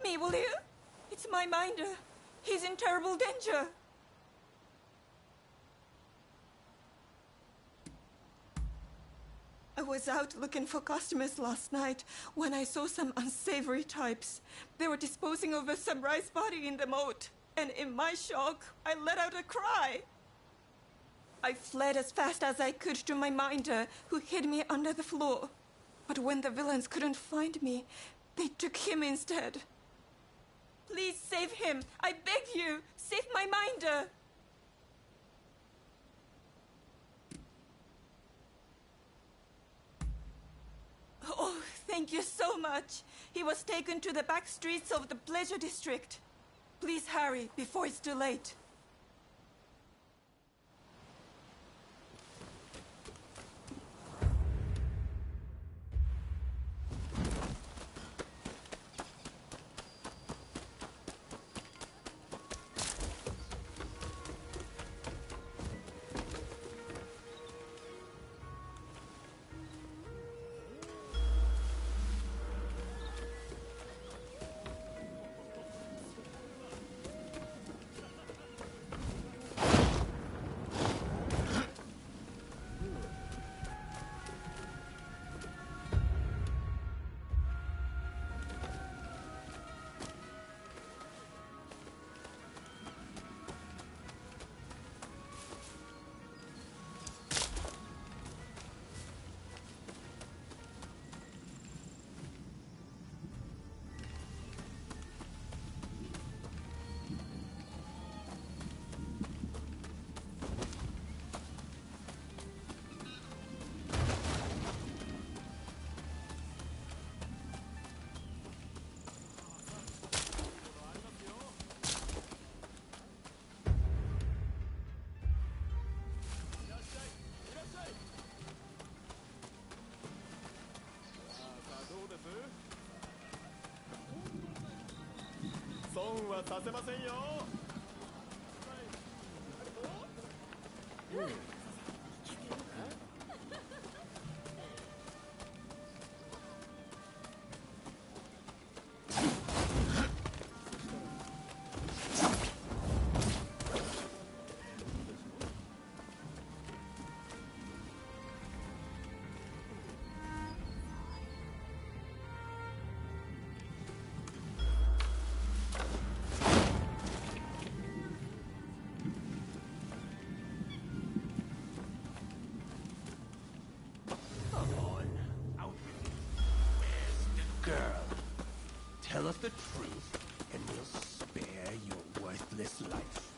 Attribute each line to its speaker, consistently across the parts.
Speaker 1: me, will you? It's my minder. He's in terrible danger. I was out looking for customers last night when I saw some unsavory types. They were disposing of a samurai's body in the moat, and in my shock, I let out a cry. I fled as fast as I could to my minder, who hid me under the floor. But when the villains couldn't find me, they took him instead. Please save him. I beg you. Save my minder. Oh, thank you so much. He was taken to the back streets of the pleasure district. Please hurry before it's too late.
Speaker 2: 損はさせませんよ。
Speaker 3: Tell us the truth, and we'll spare your worthless life.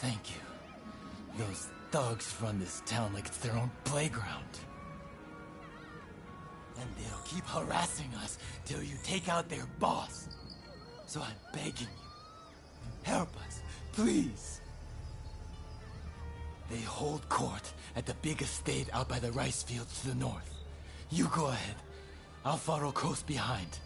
Speaker 4: Thank you. Those thugs run this town like it's their own playground. And they'll keep harassing us till you take out their boss. So I'm begging you, help us. Please. They hold court at the big estate out by the rice fields to the north. You go ahead. I'll follow close behind.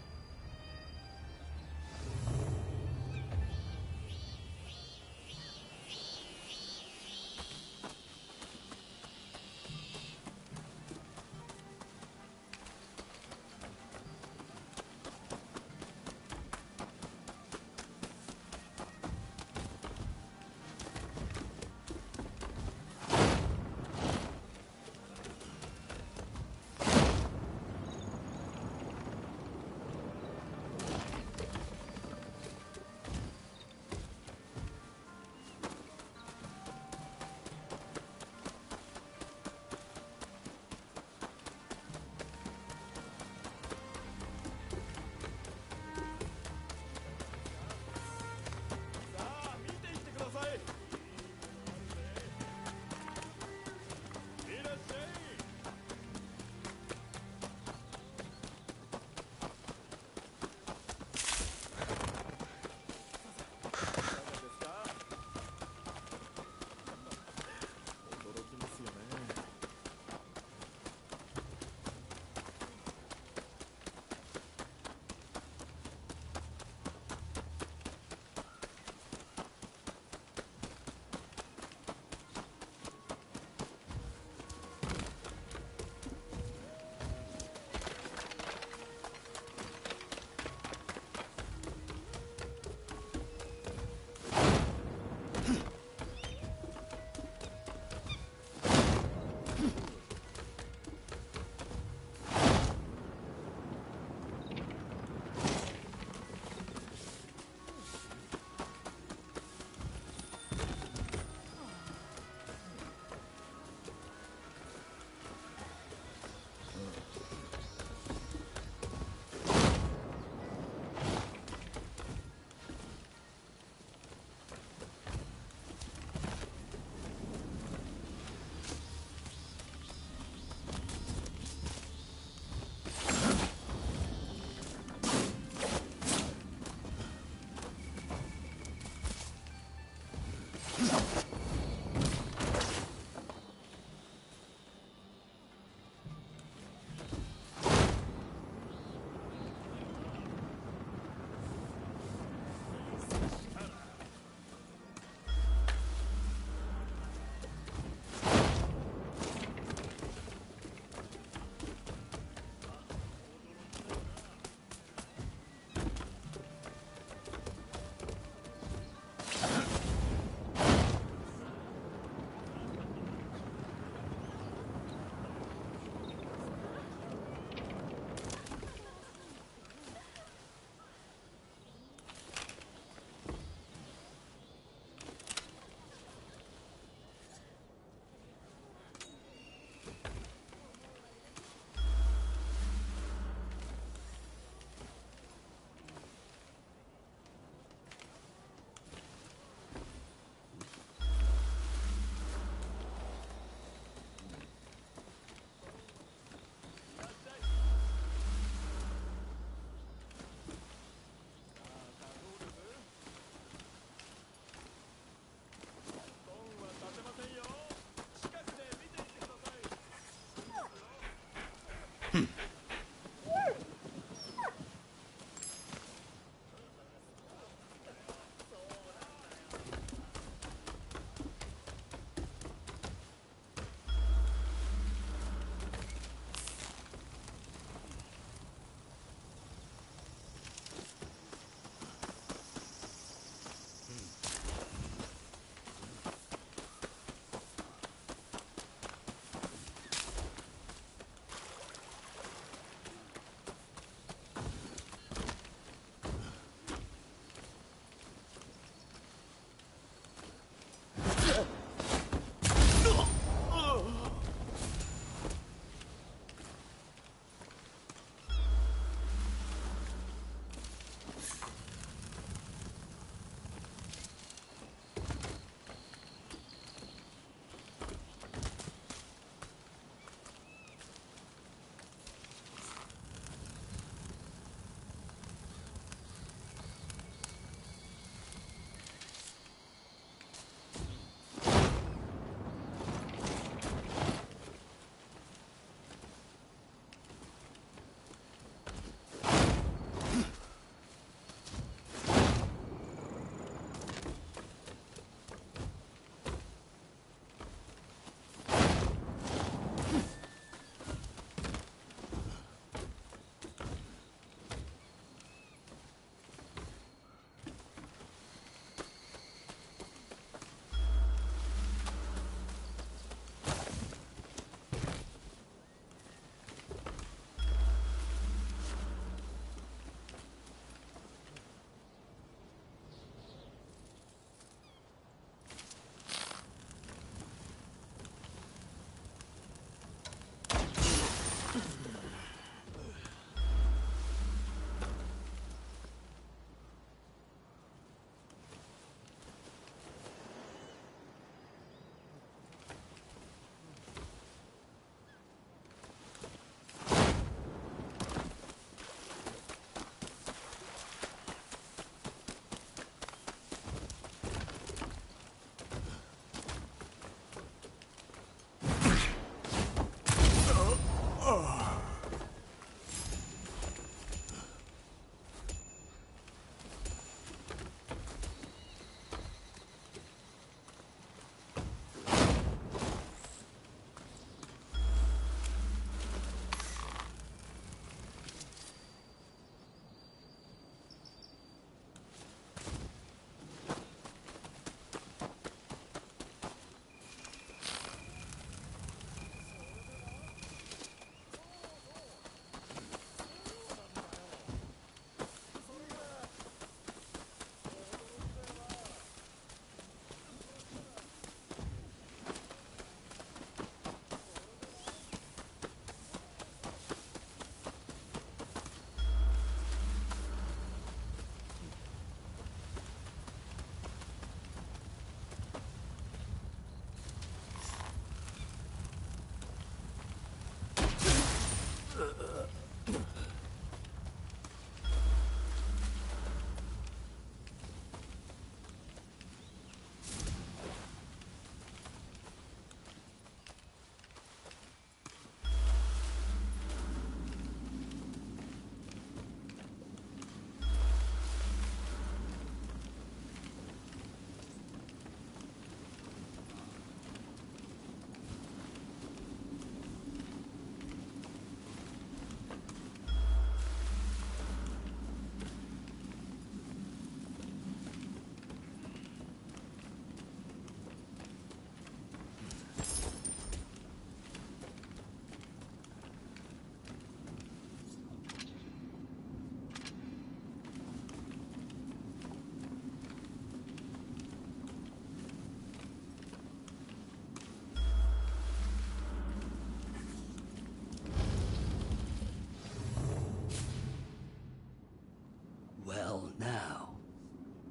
Speaker 5: Well, now,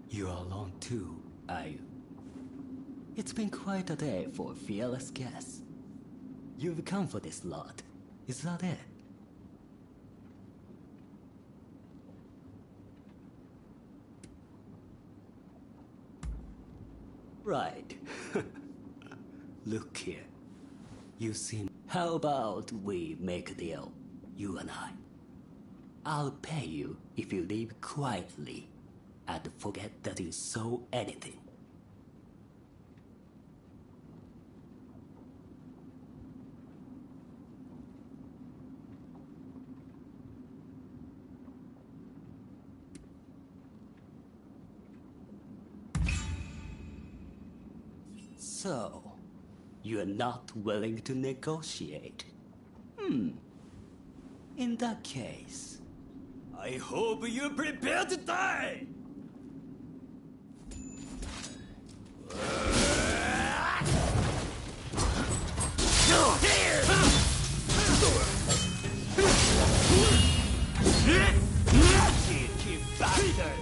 Speaker 5: you're alone too, are you? It's been quite a day for a fearless guest. You've come for this lot, is that it? Right. Look here. You seem... How about we make a deal, you and I? I'll pay you if you leave quietly and forget that you saw anything. So, you're not willing to negotiate? In that case, I hope you're prepared to die! Cheeky bastard!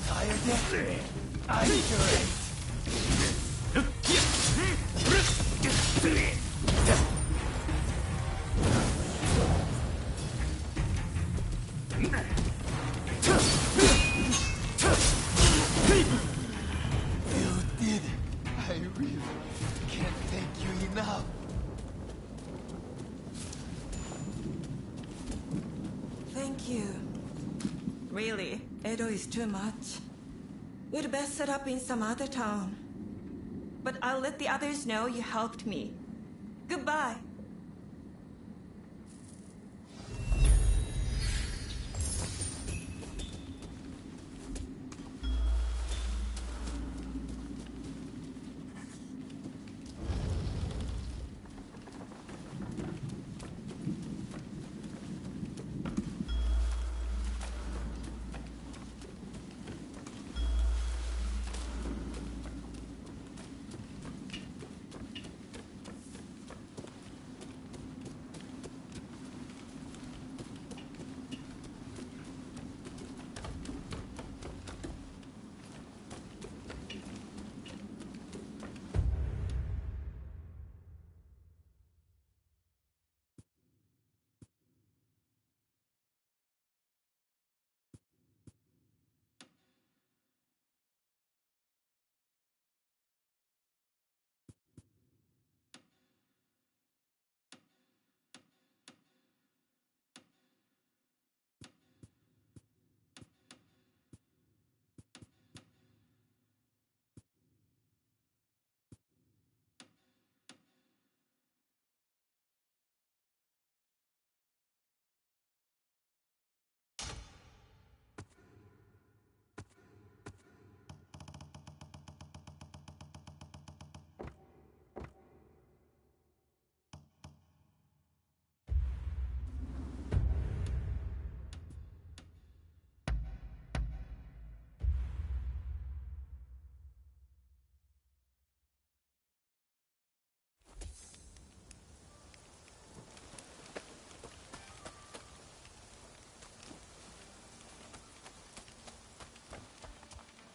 Speaker 4: Tired yet? I'm great. You did it. I really can't thank you enough.
Speaker 1: Thank you. Really, Edo is too much. We'd best set up in some other town. But I'll let the others know you helped me. Goodbye.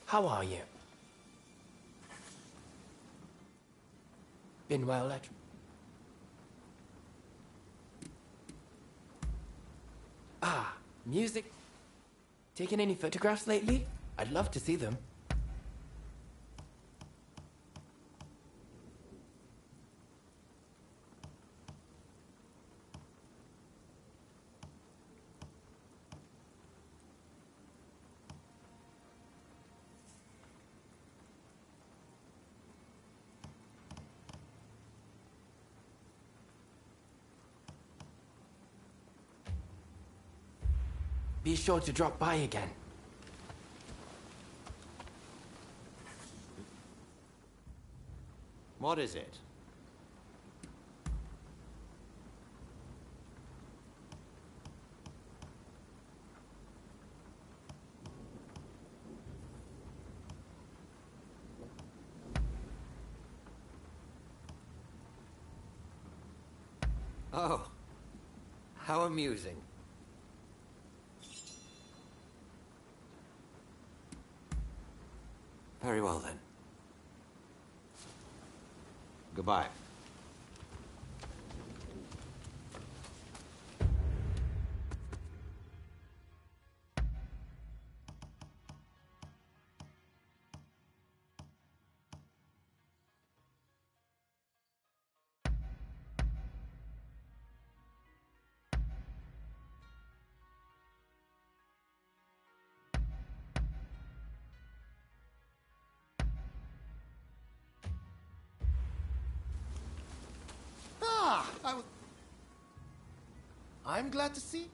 Speaker 6: How are you? Been well, Ed? Music. Taken any photographs lately? I'd love to see them. Be sure to drop by again.
Speaker 7: What is it? Oh, how amusing. Very well then. Goodbye.
Speaker 3: I'm glad to see.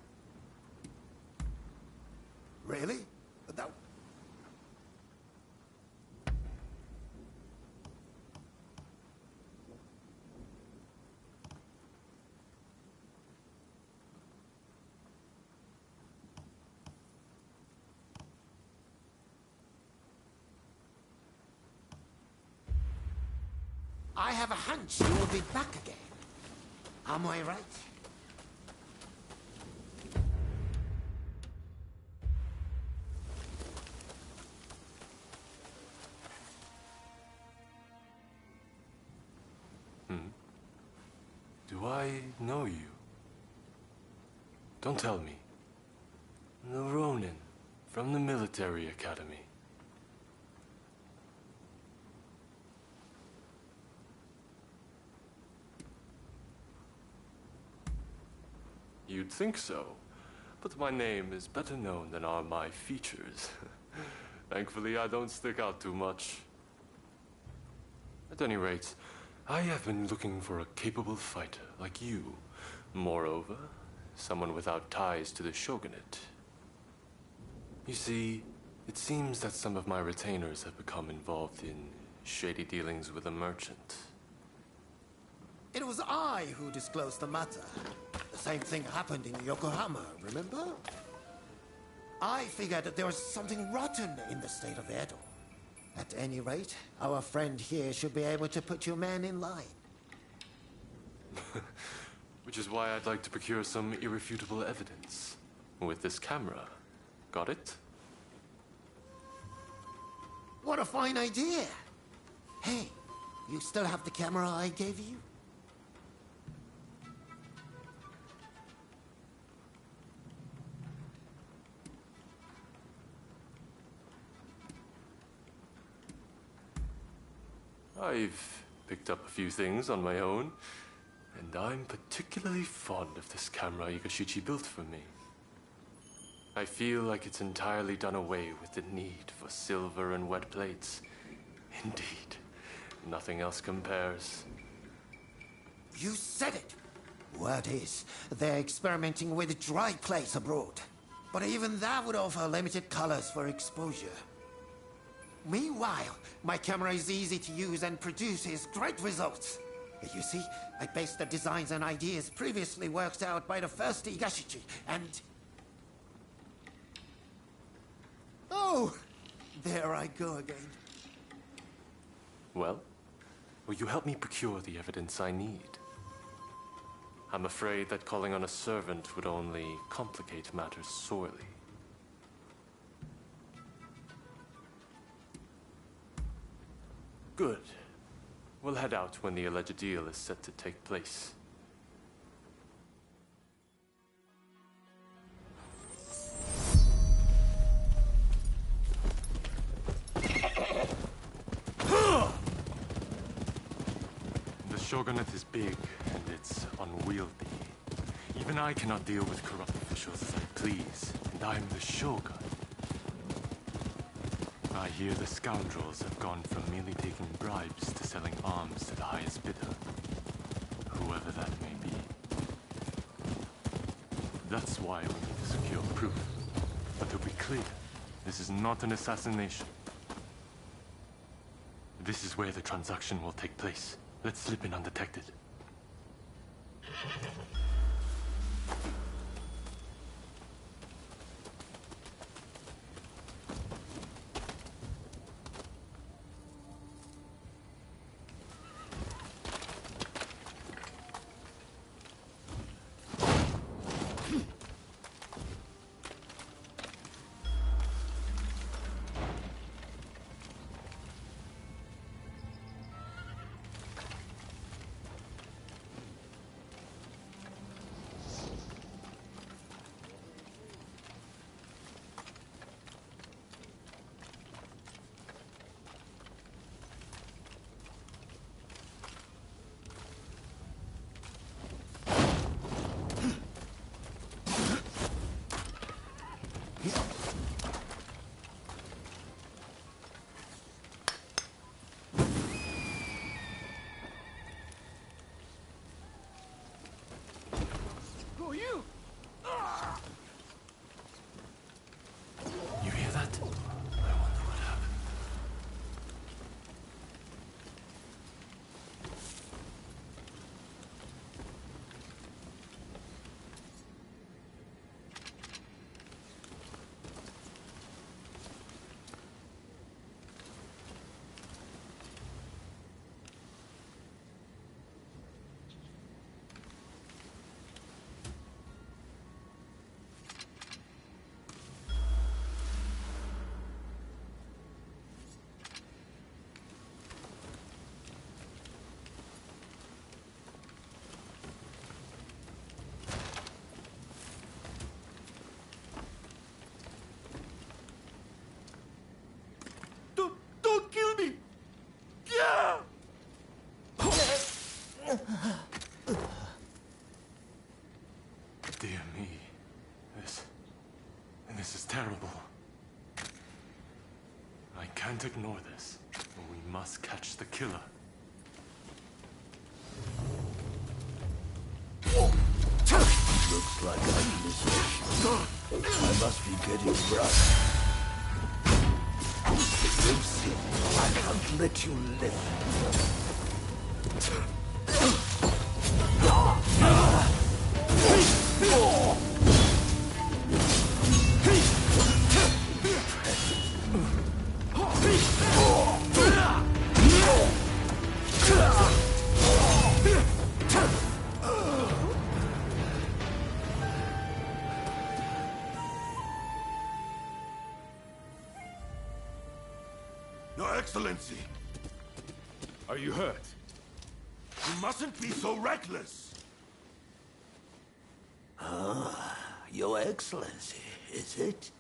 Speaker 3: Really? That... I have a hunch you will be back again. Am I right?
Speaker 8: Do I know you? Don't tell me. The Ronin from the military academy. You'd think so, but my name is better known than are my features. Thankfully, I don't stick out too much. At any rate, I have been looking for a capable fighter like you. Moreover, someone without ties to the shogunate. You see, it seems that some of my retainers have become involved in shady dealings with a merchant.
Speaker 3: It was I who disclosed the matter. The same thing happened in Yokohama, remember? I figured that there was something rotten in the state of Edo. At any rate, our friend here should be able to put your man in line.
Speaker 8: Which is why I'd like to procure some irrefutable evidence. With this camera. Got it?
Speaker 3: What a fine idea! Hey, you still have the camera I gave you?
Speaker 8: I've picked up a few things on my own, and I'm particularly fond of this camera Igashichi built for me. I feel like it's entirely done away with the need for silver and wet plates. Indeed, nothing else compares.
Speaker 3: You said it! Word is, they're experimenting with dry plates abroad. But even that would offer limited colors for exposure. Meanwhile, my camera is easy to use and produces great results. You see, I based the designs and ideas previously worked out by the first Igashichi, and... Oh! There I go again.
Speaker 8: Well, will you help me procure the evidence I need? I'm afraid that calling on a servant would only complicate matters sorely. Good. We'll head out when the alleged deal is set to take place. shogunate is big, and it's unwieldy. Even I cannot deal with corrupt officials as I please, and I'm the shogun. I hear the scoundrels have gone from merely taking bribes to selling arms to the highest bidder, whoever that may be. That's why we need to secure proof. But to be clear, this is not an assassination. This is where the transaction will take place. Let's slip in undetected. You hear that? I wonder what happened. Don't kill me! Yeah! Dear me. This is terrible. I can't ignore this. We must catch the killer.
Speaker 9: Looks like I'm missing. I must be getting rough. Lucy, I can't let you live.
Speaker 10: Your Excellency! Are you hurt? You mustn't be so reckless!
Speaker 9: Your Excellency, is it?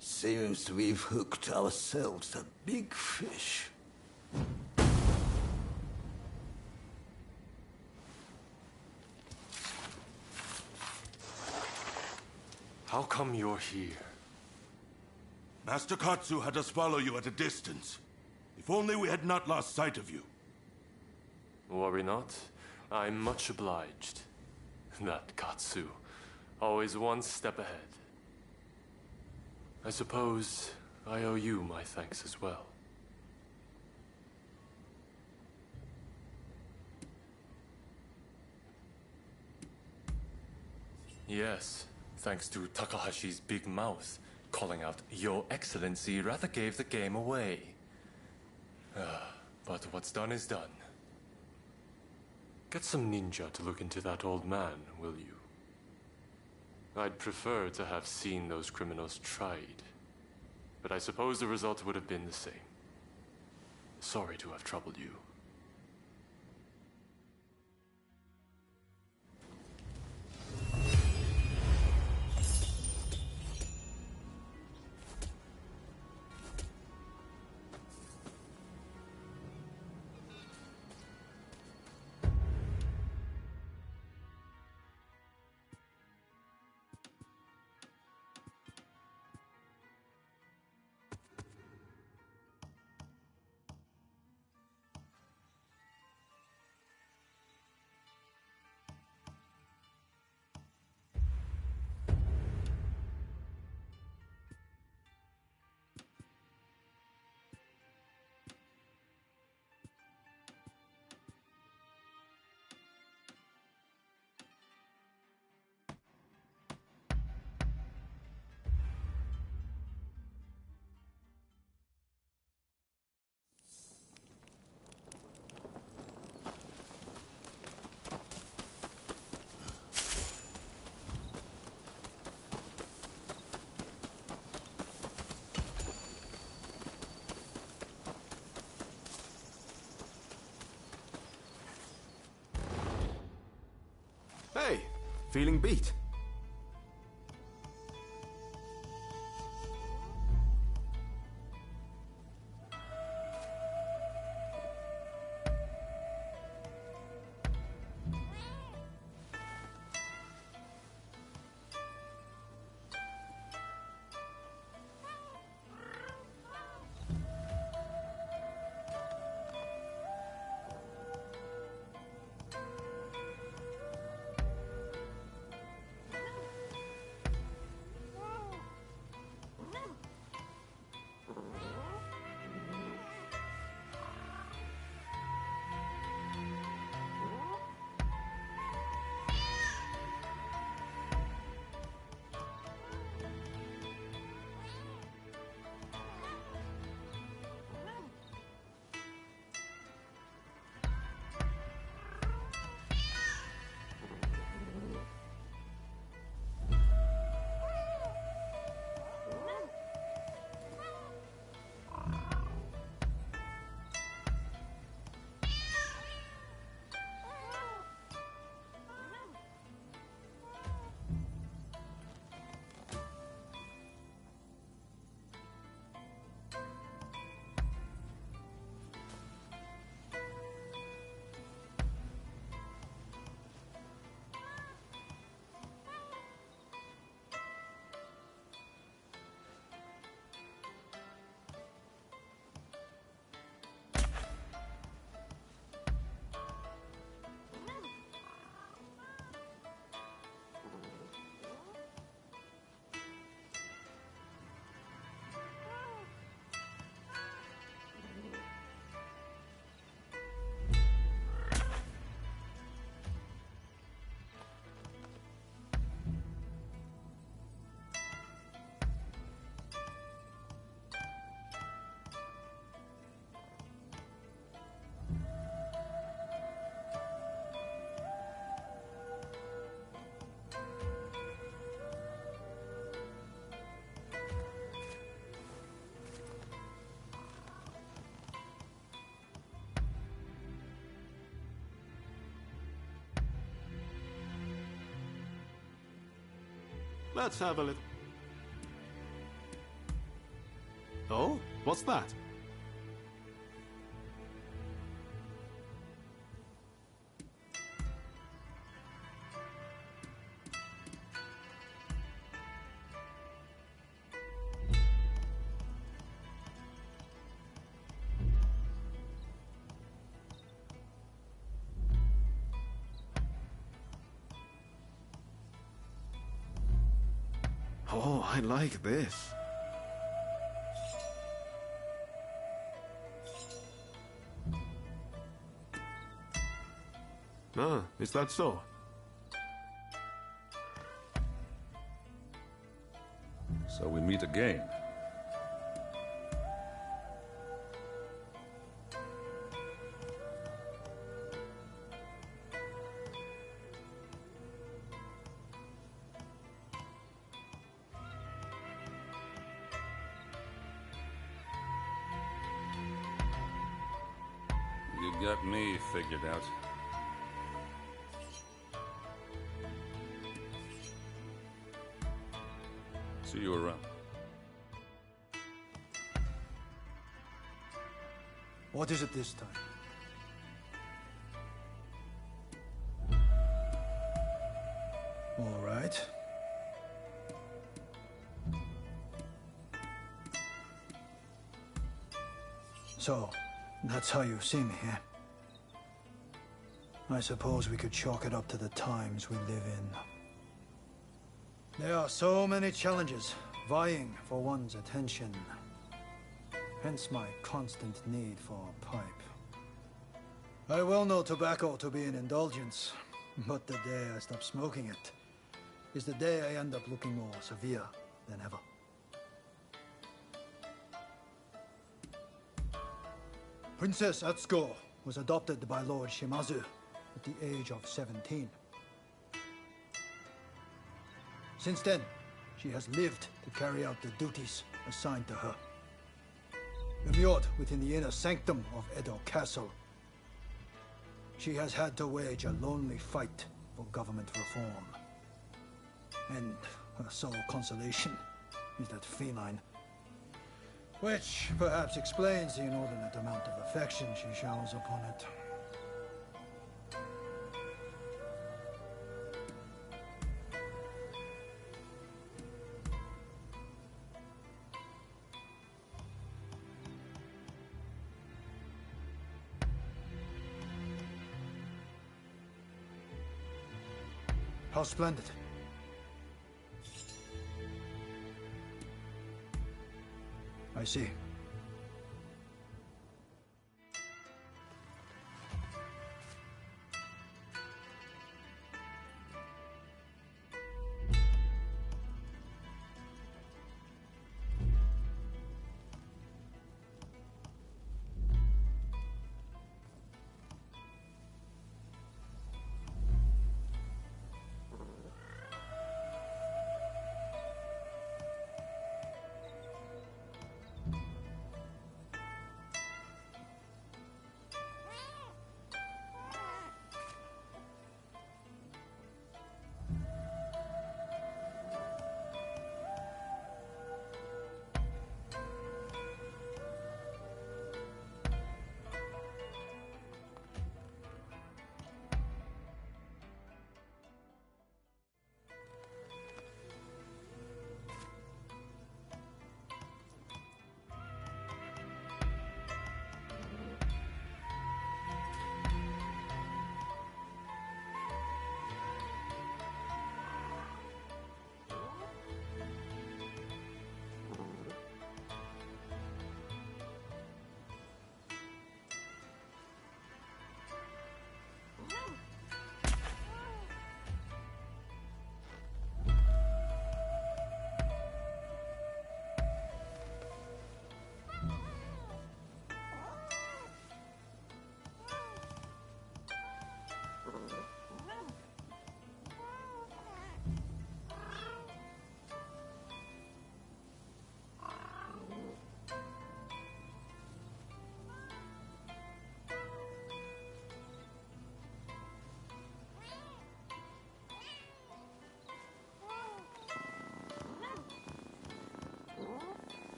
Speaker 9: Seems we've hooked ourselves a big fish.
Speaker 8: How come you're here?
Speaker 10: Master Katsu had us follow you at a distance. If only we had not lost sight of you.
Speaker 8: Worry not. I'm much obliged. That Katsu. Always one step ahead. I suppose I owe you my thanks as well. Yes, thanks to Takahashi's big mouth. Calling out, Your Excellency rather gave the game away. But what's done is done. Get some ninja to look into that old man, will you? I'd prefer to have seen those criminals tried. But I suppose the result would have been the same. Sorry to have troubled you.
Speaker 11: Feeling beat?
Speaker 12: Let's have a little... Oh? What's that? Oh, I like this. Ah, is that so?
Speaker 13: So we meet again. You got me figured out. See you around.
Speaker 14: What is it this time? All right. So, that's how you see me, eh? I suppose we could chalk it up to the times we live in. There are so many challenges vying for one's attention. Hence my constant need for a pipe. I well know tobacco to be an indulgence, but the day I stop smoking it is the day I end up looking more severe than ever. Princess Atsuko was adopted by Lord Shimazu at the age of 17. Since then, she has lived to carry out the duties assigned to her. Immured within the inner sanctum of Edo Castle, she has had to wage a lonely fight for government reform. And her sole consolation is that feline. Which perhaps explains the inordinate amount of affection she showers upon it. How splendid. I see.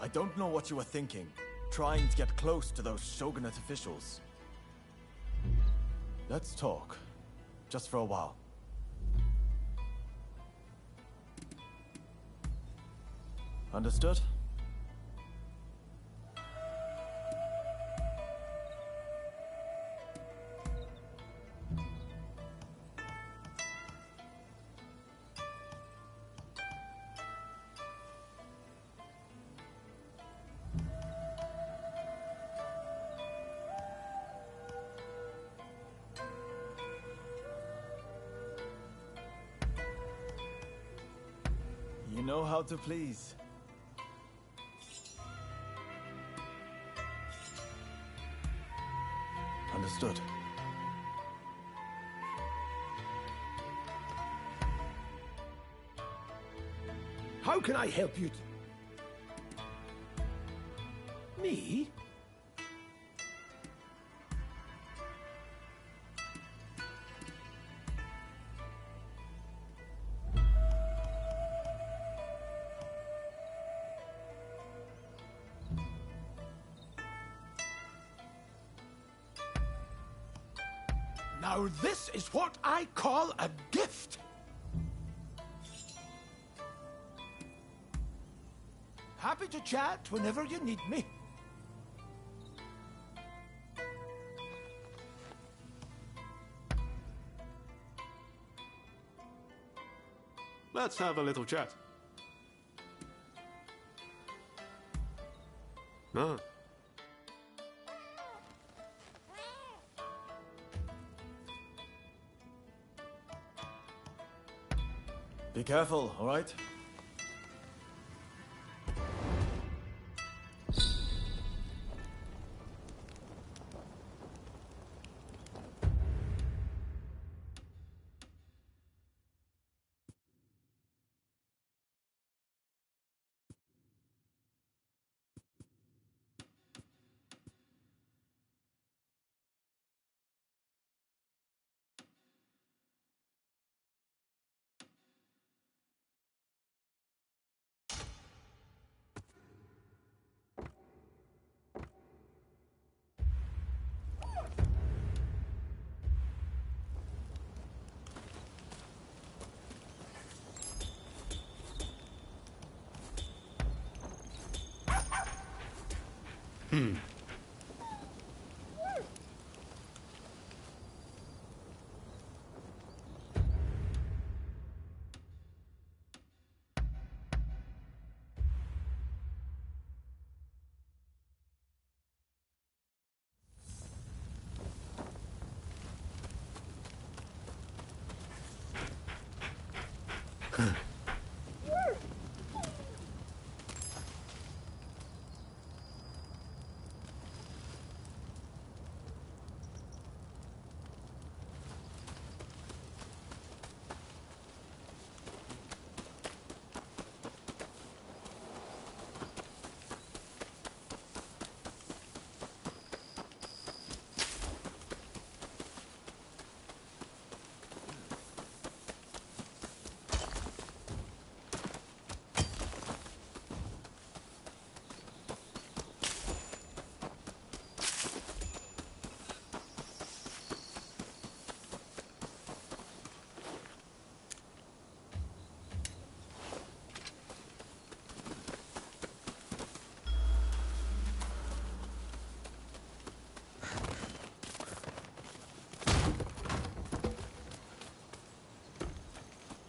Speaker 2: I don't know what you were thinking, trying to get close to those Shogunate officials. Let's talk, just for a while. Understood? You know how to please. Understood.
Speaker 9: How can I help you? Me?
Speaker 11: Now this is what I call a gift. Happy to chat whenever you need me.
Speaker 12: Let's have a little chat. Ah.
Speaker 2: Be careful, all right?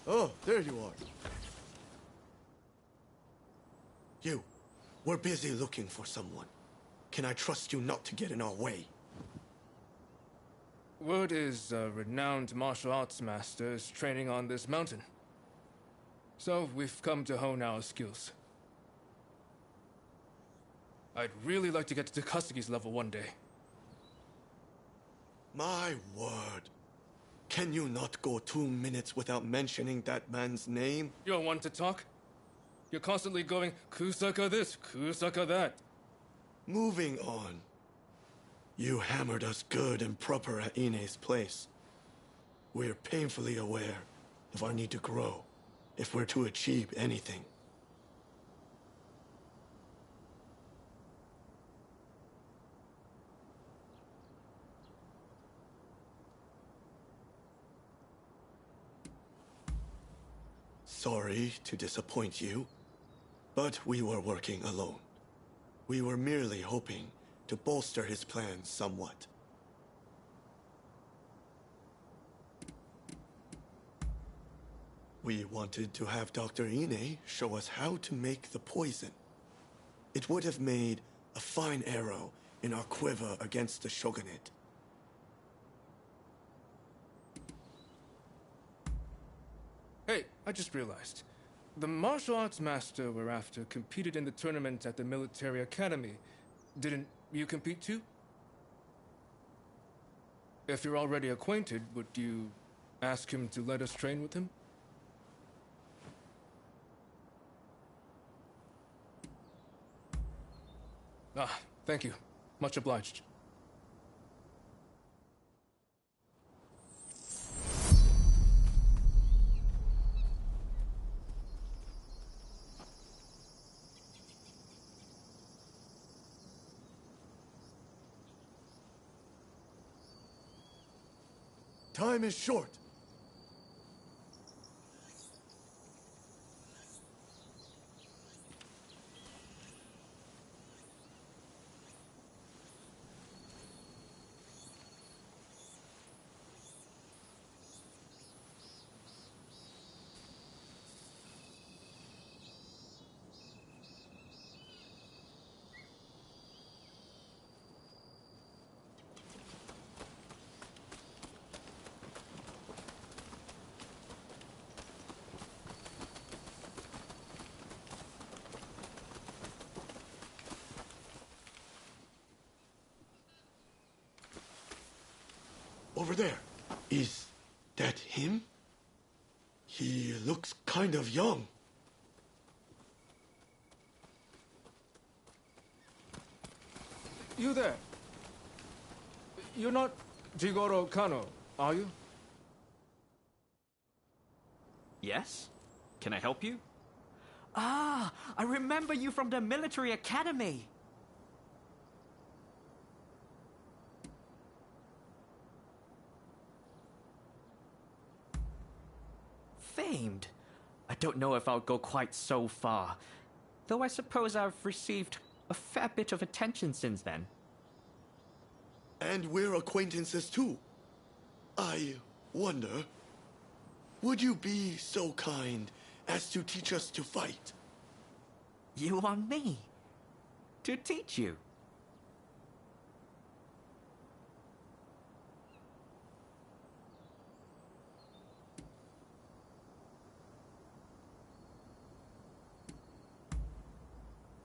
Speaker 15: Oh, there you are. You. We're busy looking for someone. Can I trust you not to get in our way?
Speaker 16: Word is a renowned martial arts master is training on this mountain. So we've come to hone our skills. I'd really like to get to Takasagi's level one day.
Speaker 15: My word. Can you not go 2 minutes without mentioning that man's name?
Speaker 16: You don't want to talk? You're constantly going, Kusaka this, Kusaka that.
Speaker 15: Moving on. You hammered us good and proper at Ine's place. We're painfully aware of our need to grow if we're to achieve anything. Sorry to disappoint you, but we were working alone. We were merely hoping to bolster his plans somewhat. We wanted to have Dr. Ine show us how to make the poison. It would have made a fine arrow in our quiver against the shogunate.
Speaker 16: Hey, I just realized. The martial arts master we're after competed in the tournament at the military academy. Didn't you compete too? If you're already acquainted, would you ask him to let us train with him? Ah, thank you. Much obliged.
Speaker 15: Time is short. Over there. Is that him? He looks kind of young.
Speaker 16: You there. You're not Jigoro Kano, are you?
Speaker 17: Yes? Can I help you? Ah, I remember you from the military academy. Famed. I don't know if I'll go quite so far, though I suppose I've received a fair bit of attention since then.
Speaker 15: And we're acquaintances too. I wonder, would you be so kind as to teach us to fight?
Speaker 17: You want me to teach you?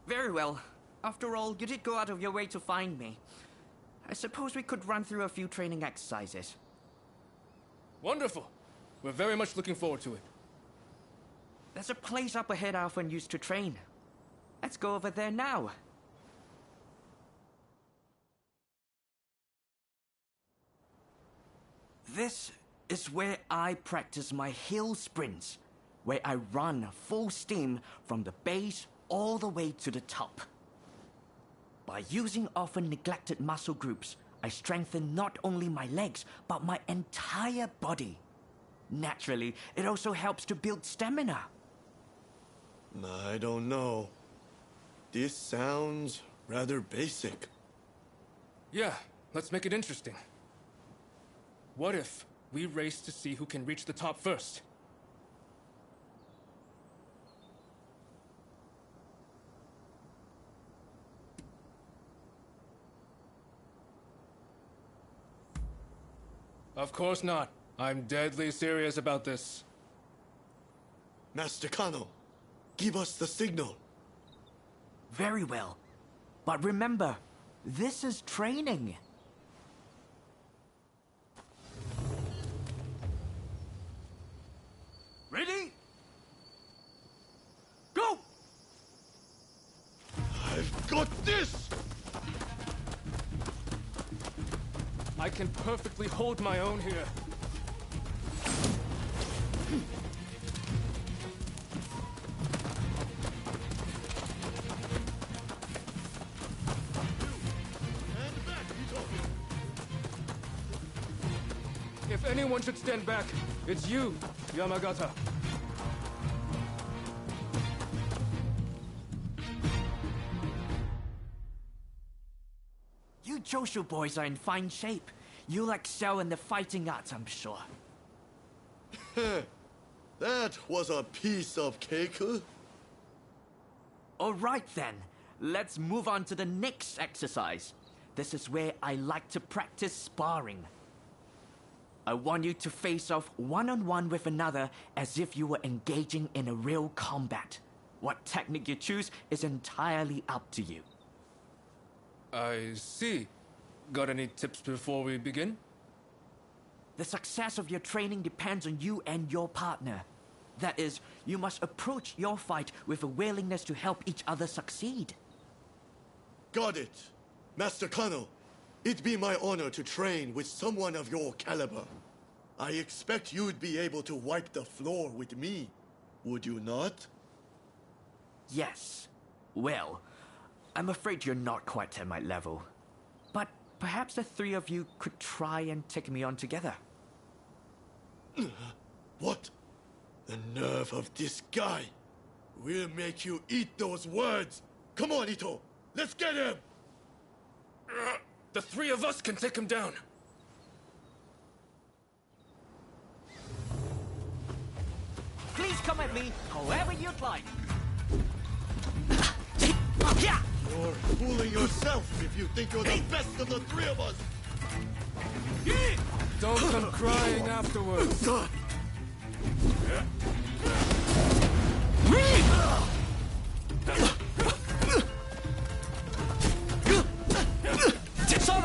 Speaker 17: Very well. After all, you did go out of your way to find me. I suppose we could run through a few training exercises.
Speaker 16: Wonderful. We're very much looking forward to it.
Speaker 17: There's a place up ahead I often used to train. Let's go over there now. This is where I practice my hill sprints, where I run full steam from the base all the way to the top. By using often neglected muscle groups, I strengthen not only my legs, but my entire body. Naturally, it also helps to build stamina.
Speaker 15: I don't know. This sounds rather basic.
Speaker 16: Yeah, let's make it interesting. What if we race to see who can reach the top first? Of course not. I'm deadly serious about this.
Speaker 15: Master Kano, give us the signal.
Speaker 17: Very well. But remember, this is training. Ready? Go!
Speaker 15: I've got this!
Speaker 16: I can perfectly hold my own here. If anyone should stand back, it's you, Yamagata.
Speaker 17: You Joshu boys are in fine shape. You'll excel in the fighting arts, I'm sure.
Speaker 15: That was a piece of cake.
Speaker 17: All right then, let's move on to the next exercise. This is where I like to practice sparring. I want you to face off one-on-one with another as if you were engaging in a real combat. What technique you choose is entirely up to you.
Speaker 16: I see. Got any tips before we begin?
Speaker 17: The success of your training depends on you and your partner. That is, you must approach your fight with a willingness to help each other succeed.
Speaker 15: Got it. Master Kano, it'd be my honor to train with someone of your caliber. I expect you'd be able to wipe the floor with me, would you not?
Speaker 17: Yes. Well, I'm afraid you're not quite at my level. But perhaps the three of you could try and take me on together.
Speaker 15: What? The nerve of this guy! We'll make you eat those words! Come on, Ito! Let's get him!
Speaker 16: The three of us can take him down.
Speaker 17: Please come at me however you'd like.
Speaker 15: You're fooling yourself if you think you're the best of the three of us!
Speaker 16: Don't come crying afterwards.
Speaker 17: Saw that! Saw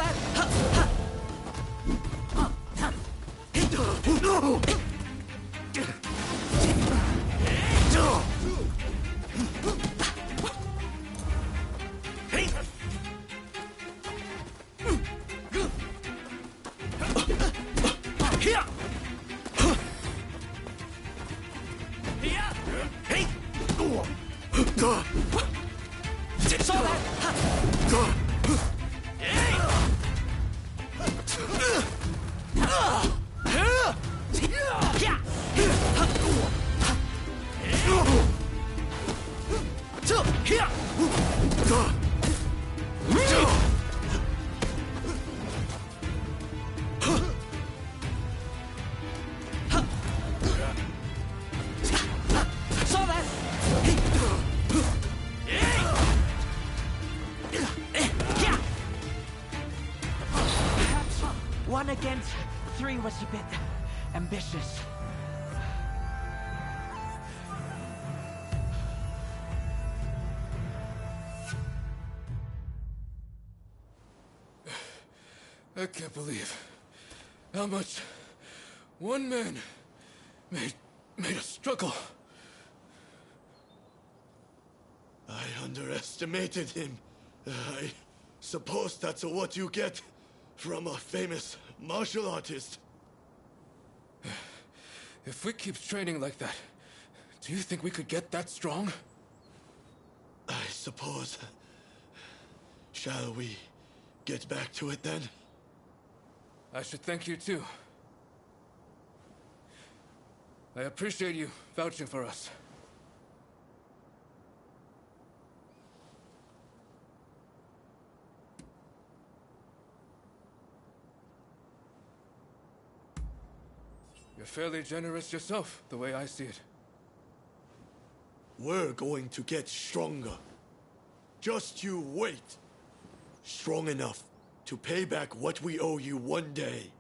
Speaker 17: One against three was a bit ambitious.
Speaker 16: I can't believe how much one man made us struggle.
Speaker 15: I underestimated him. I suppose that's what you get from a famous martial artist.
Speaker 16: If we keep training like that, do you think we could get that strong?
Speaker 15: I suppose. Shall we get back to it then?
Speaker 16: I should thank you too. I appreciate you vouching for us. You're fairly generous yourself, the way I see it.
Speaker 15: We're going to get stronger. Just you wait. Strong enough to pay back what we owe you one day.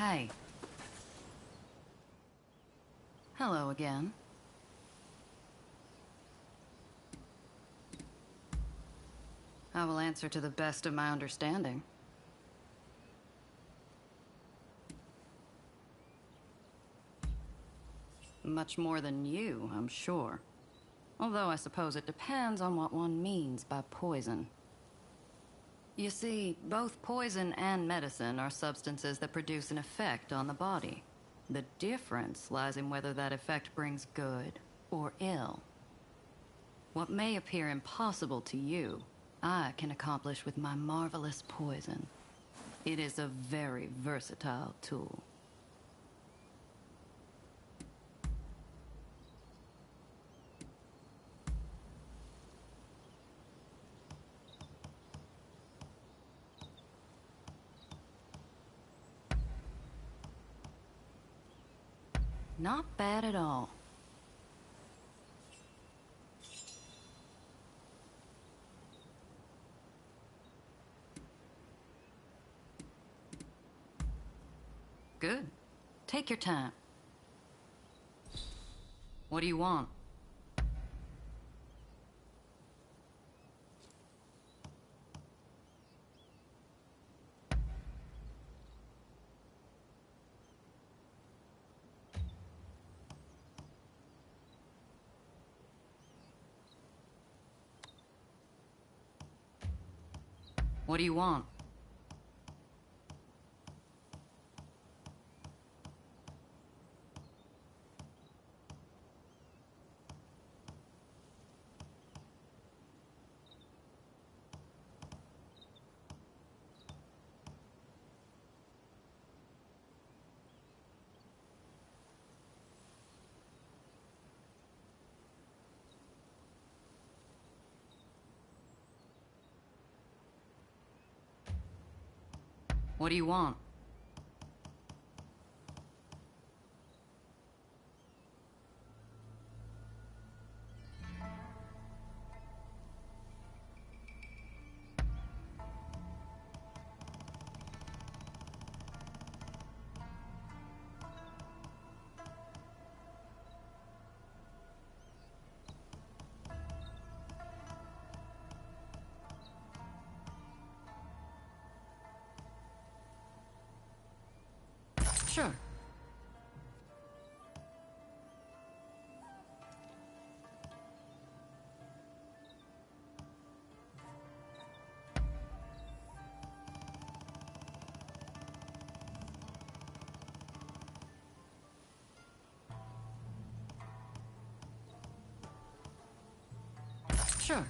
Speaker 18: Hey. Hello again. I will answer to the best of my understanding. Much more than you, I'm sure. Although I suppose it depends on what one means by poison. You see, both poison and medicine are substances that produce an effect on the body. The difference lies in whether that effect brings good or ill. What may appear impossible to you, I can accomplish with my marvelous poison. It is a very versatile tool. Not bad at all. Good. Take your time. What do you want? What do you want? What do you want? Sure. Sure.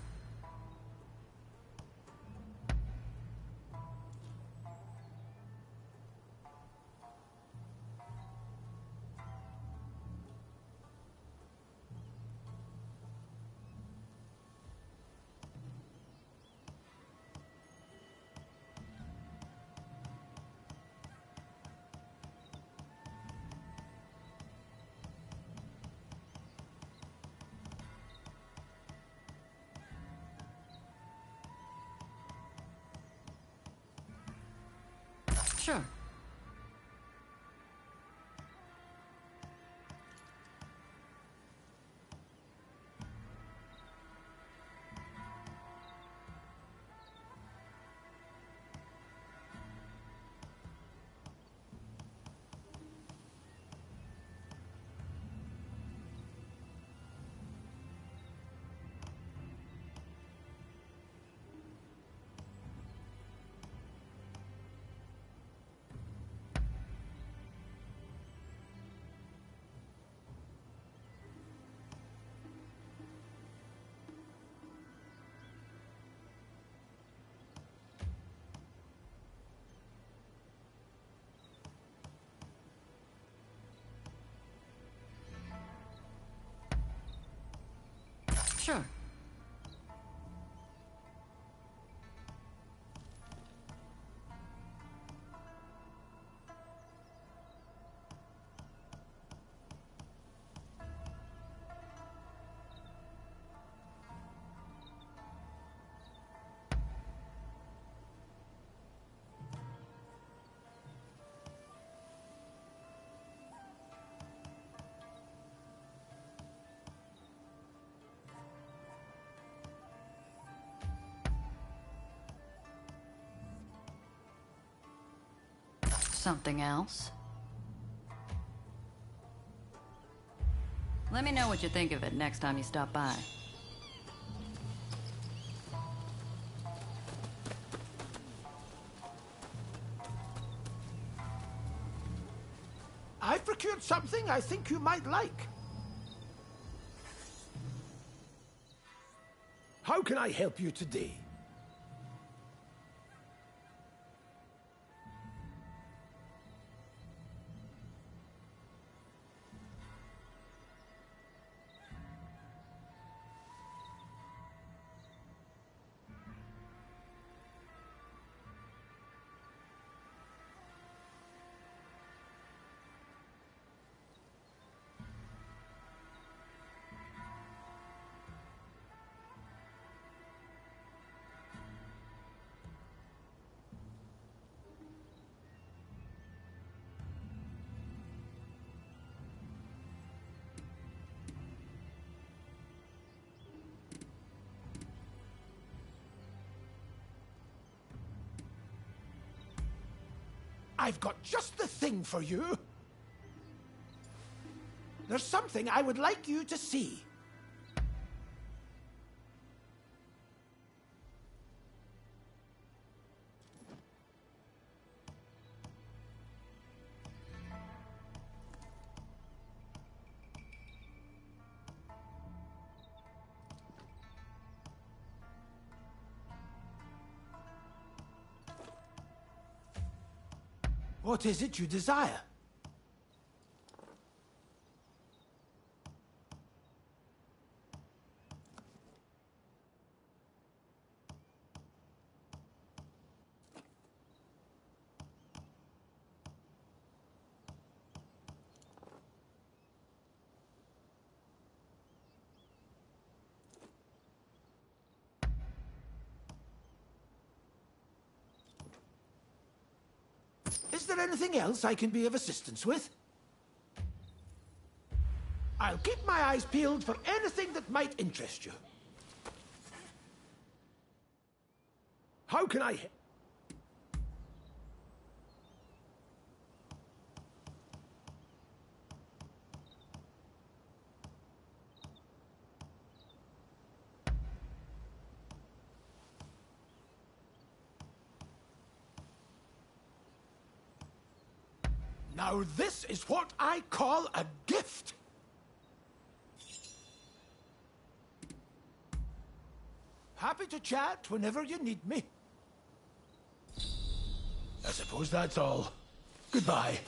Speaker 18: Sure. Sure. Something else? Let me know what you think of it next time you stop by.
Speaker 11: I've procured something I think you might like. How can I help you today? I've got just the thing for you. There's something I would like you to see. What is it you desire? Is there anything else I can be of assistance with? I'll keep my eyes peeled for anything that might interest you. How can I... Now this is what I call a gift. Happy to chat whenever you need me. I suppose that's all. Goodbye.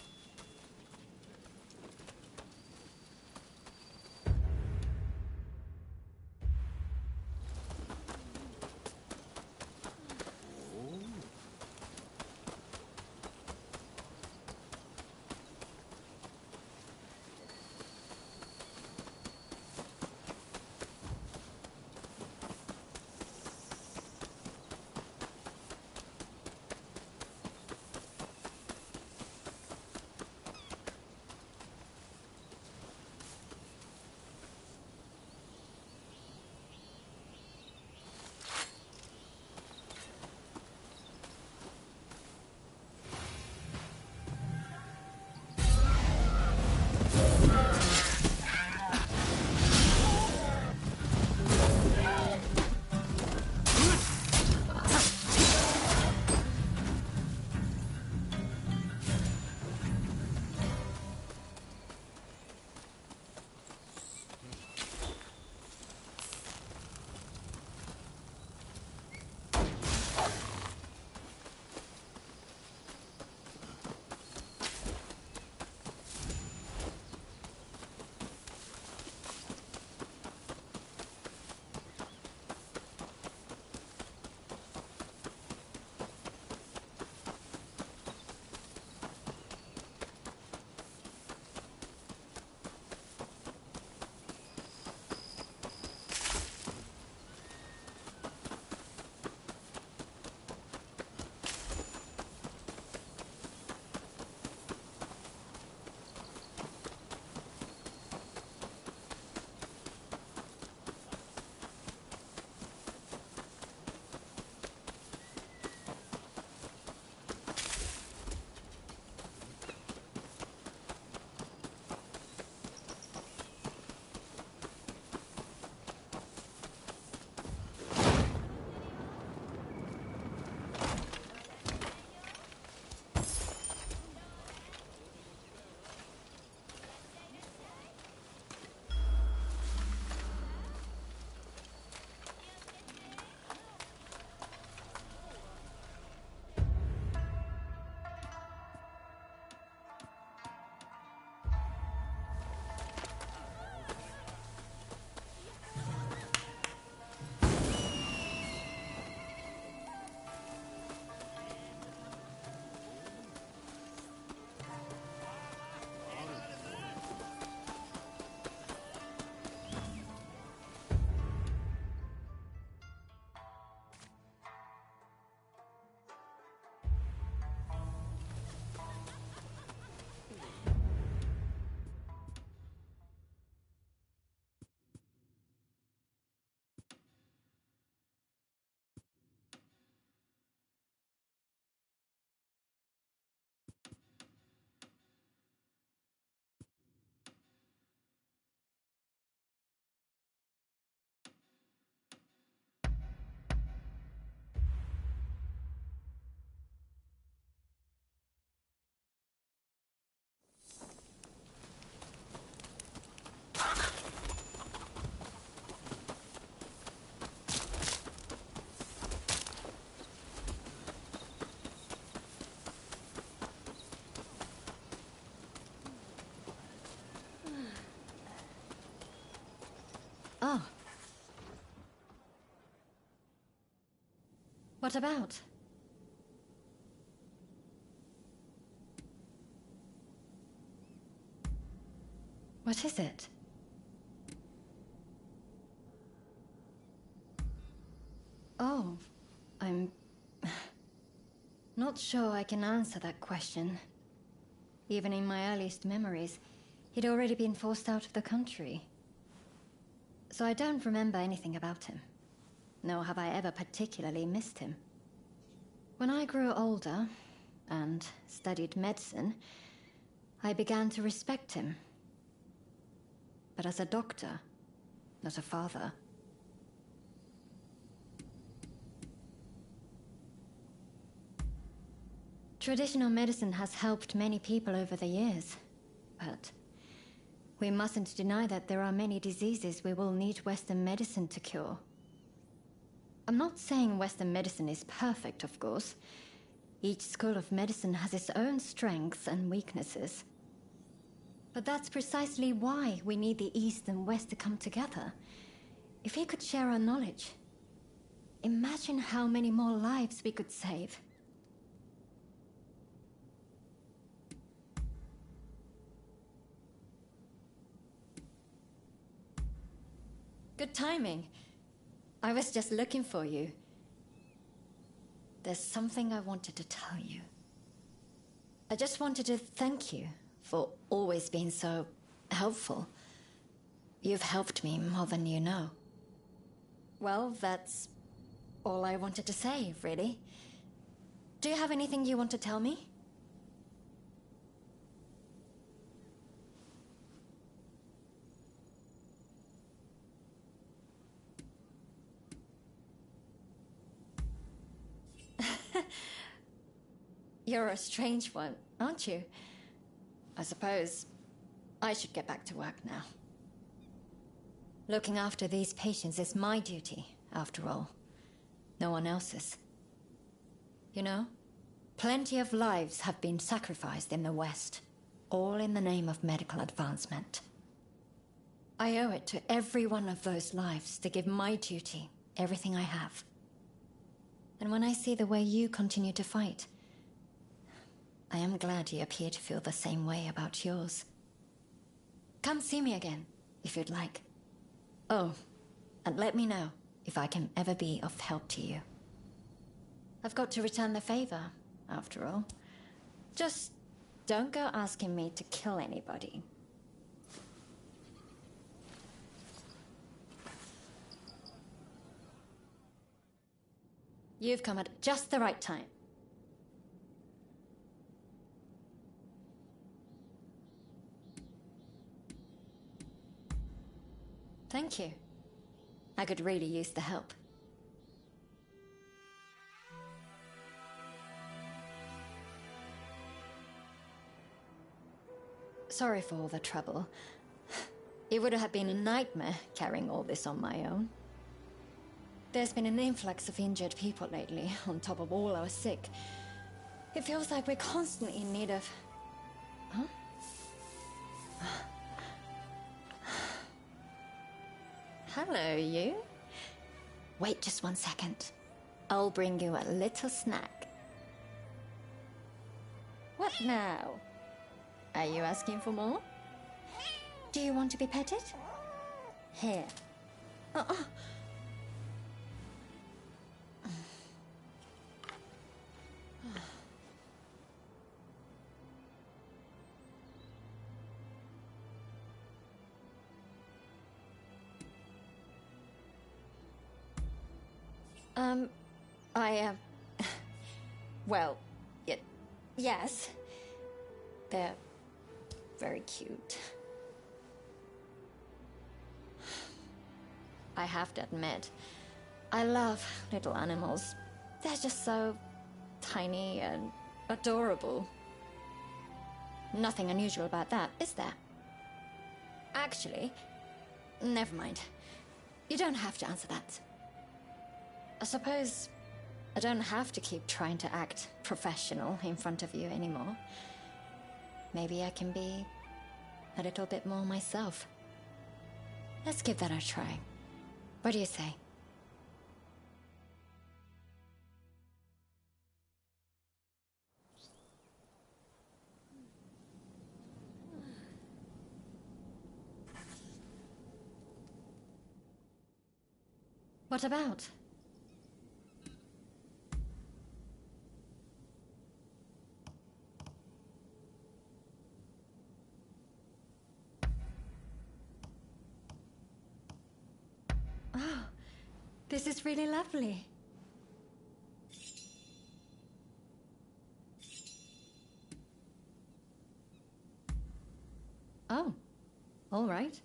Speaker 19: Oh. What about? What is it? Oh, I'm not sure I can answer that question. Even in my earliest memories, he'd already been forced out of the country. So I don't remember anything about him, nor have I ever particularly missed him. When I grew older and studied medicine, I began to respect him. But as a doctor, not a father. Traditional medicine has helped many people over the years, but we mustn't deny that there are many diseases we will need Western medicine to cure. I'm not saying Western medicine is perfect, of course. Each school of medicine has its own strengths and weaknesses. But that's precisely why we need the East and West to come together. If we could share our knowledge, imagine how many more lives we could save. Good timing. I was just looking for you. There's something I wanted to tell you. I just wanted to thank you for always being so helpful. You've helped me more than you know. Well, that's all I wanted to say, really. Do you have anything you want to tell me? You're a strange one, aren't you? I suppose I should get back to work now. Looking after these patients is my duty, after all. No one else's. You know, plenty of lives have been sacrificed in the West, all in the name of medical advancement. I owe it to every one of those lives to give my duty everything I have. And when I see the way you continue to fight, I am glad you appear to feel the same way about yours. Come see me again, if you'd like. Oh, and let me know if I can ever be of help to you. I've got to return the favor, after all. Just don't go asking me to kill anybody. You've come at just the right time. Thank you. I could really use the help. Sorry for all the trouble. It would have been a nightmare carrying all this on my own. There's been an influx of injured people lately, on top of all our sick. It feels like we're constantly in need of... Huh? Hello, you. Wait just 1 second. I'll bring you a little snack. What now? Are you asking for more? Do you want to be petted? Here. Well, yes. They're very cute. I have to admit, I love little animals. They're just so tiny and adorable. Nothing unusual about that, is there? Actually, never mind. You don't have to answer that. I suppose I don't have to keep trying to act professional in front of you anymore. Maybe I can be a little bit more myself. Let's give that a try. What do you say? What about? Oh, this is really lovely. Oh, all right.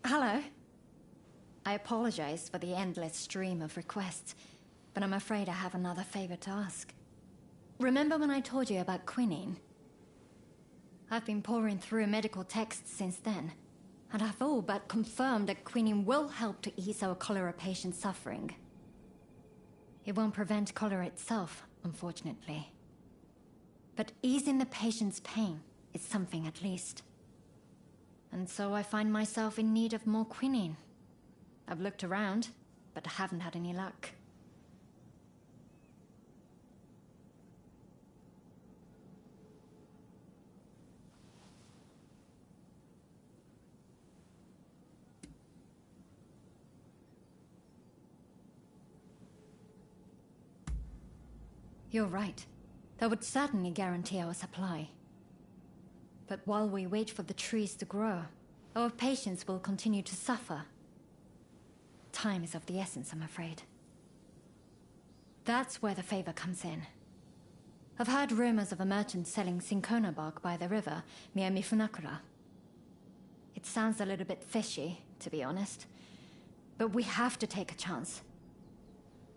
Speaker 19: Hello. I apologize for the endless stream of requests, but I'm afraid I have another favor to ask. Remember when I told you about quinine? I've been pouring through medical texts since then, and I've all but confirmed that quinine will help to ease our cholera patient's suffering. It won't prevent cholera itself, unfortunately. But easing the patient's pain is something at least. And so I find myself in need of more quinine. I've looked around, but I haven't had any luck. You're right. That would certainly guarantee our supply. But while we wait for the trees to grow, our patients will continue to suffer. Time is of the essence, I'm afraid. That's where the favor comes in. I've heard rumors of a merchant selling cinchona bark by the river near Mifunakura. It sounds a little bit fishy, to be honest. But we have to take a chance.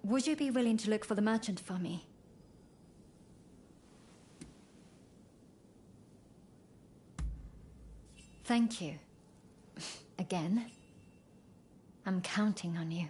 Speaker 19: Would you be willing to look for the merchant for me? Thank you. Again. I'm counting on you.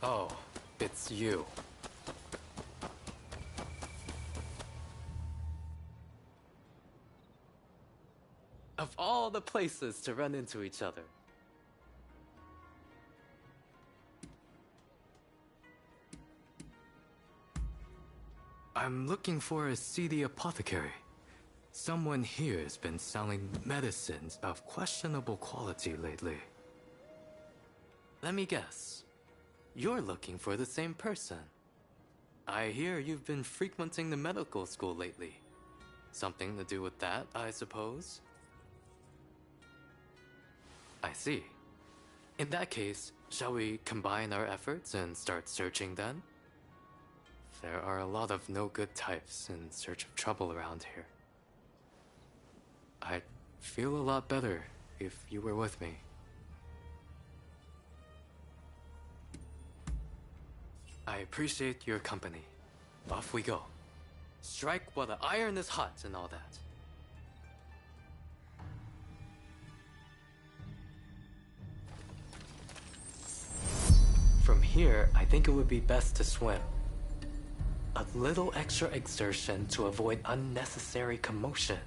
Speaker 6: Oh, it's you. Of all the places to run into each other. I'm looking for a seedy apothecary. Someone here has been selling medicines of questionable quality lately. Let me guess. You're looking for the same person. I hear you've been frequenting the medical school lately. Something to do with that, I suppose? I see. In that case, shall we combine our efforts and start searching then? There are a lot of no-good types in search of trouble around here. I'd feel a lot better if you were with me. I appreciate your company. Off we go. Strike while the iron is hot and all that. From here, I think it would be best to swim. A little extra exertion to avoid unnecessary commotion.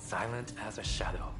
Speaker 6: Silent as a shadow.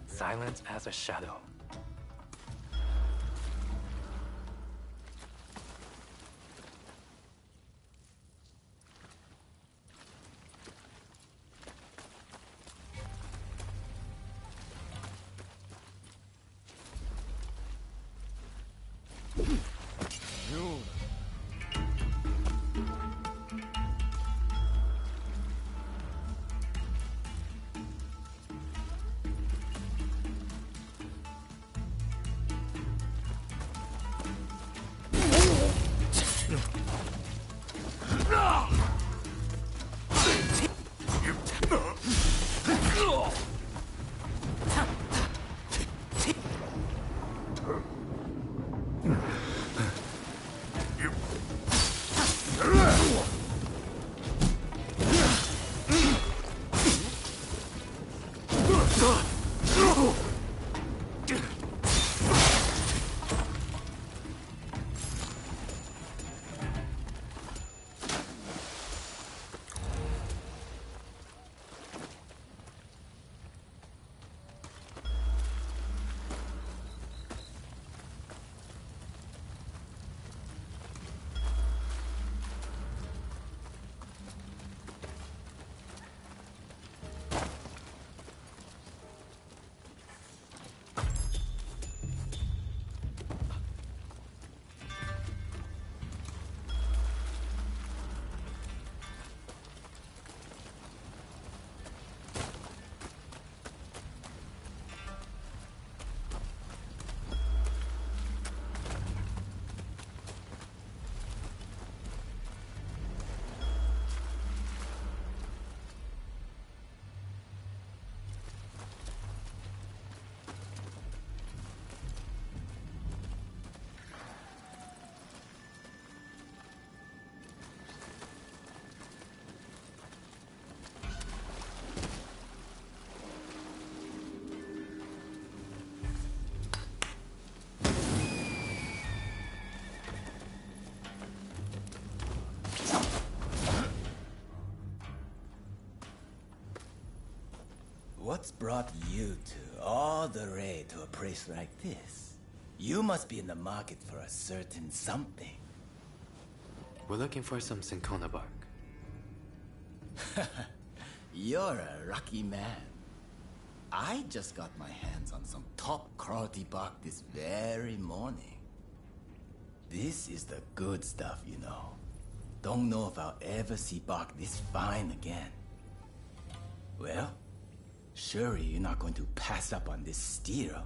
Speaker 6: Silent as a shadow.
Speaker 4: What's brought you to all the way to a place like this? You must be in the market for a certain something.
Speaker 6: We're looking for some cinchona bark.
Speaker 4: You're a lucky man. I just got my hands on some top quality bark this very morning. This is the good stuff, you know. Don't know if I'll ever see bark this fine again. Well, surely you're not going to pass up on this steal.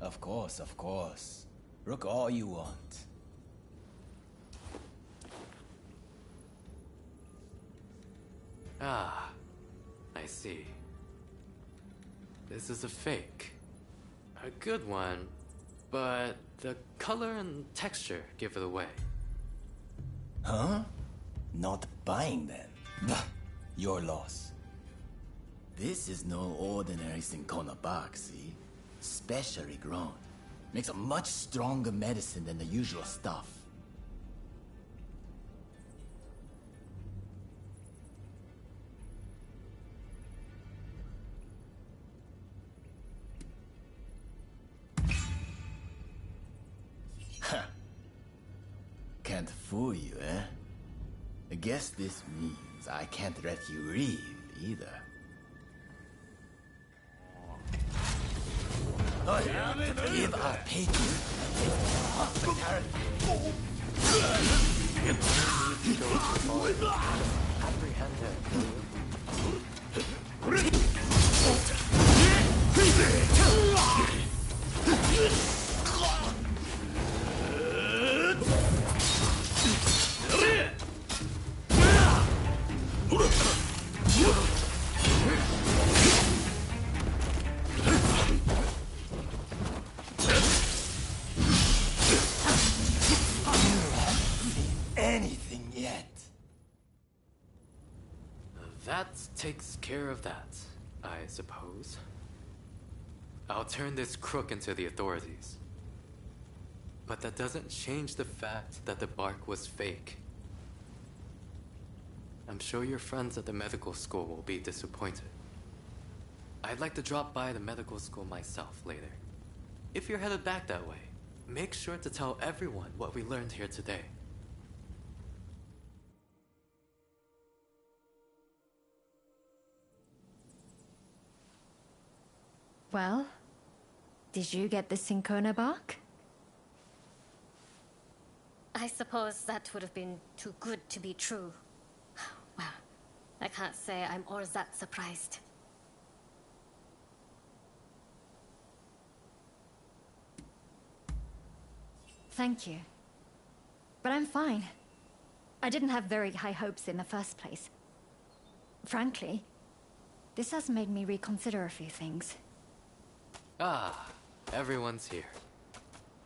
Speaker 4: Of course, of course. Look all you want.
Speaker 6: Ah, I see. This is a fake. A good one, but the color and texture give it away.
Speaker 4: Huh? Not buying then. Your loss. This is no ordinary cinchona bark, see? Specially grown. Makes a much stronger medicine than the usual stuff. Can't fool you, eh? I guess this means I can't let you leave either. Give our patron hospitality.
Speaker 6: Apprehend
Speaker 4: Anything yet?
Speaker 6: That takes care of that, I suppose. I'll turn this crook into the authorities. But that doesn't change the fact that the bark was fake. I'm sure your friends at the medical school will be disappointed. I'd like to drop by the medical school myself later. If you're headed back that way, make sure to tell everyone what we learned here today.
Speaker 19: Well, did you get the cinchona bark?
Speaker 20: I suppose that would have been too good to be true. Well, I can't say I'm all that surprised.
Speaker 19: Thank you. But I'm fine. I didn't have very high hopes in the first place. Frankly, this has made me reconsider a few things.
Speaker 6: Ah, everyone's here.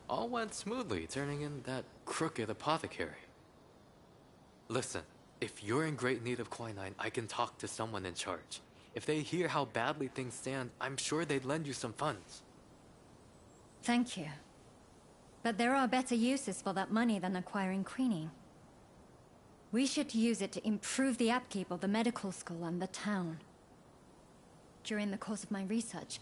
Speaker 6: All went smoothly turning in that crooked apothecary. Listen, if you're in great need of quinine, I can talk to someone in charge. If they hear how badly things stand, I'm sure they'd lend you some funds.
Speaker 19: Thank you. But there are better uses for that money than acquiring quinine. We should use it to improve the upkeep of the medical school and the town. During the course of my research,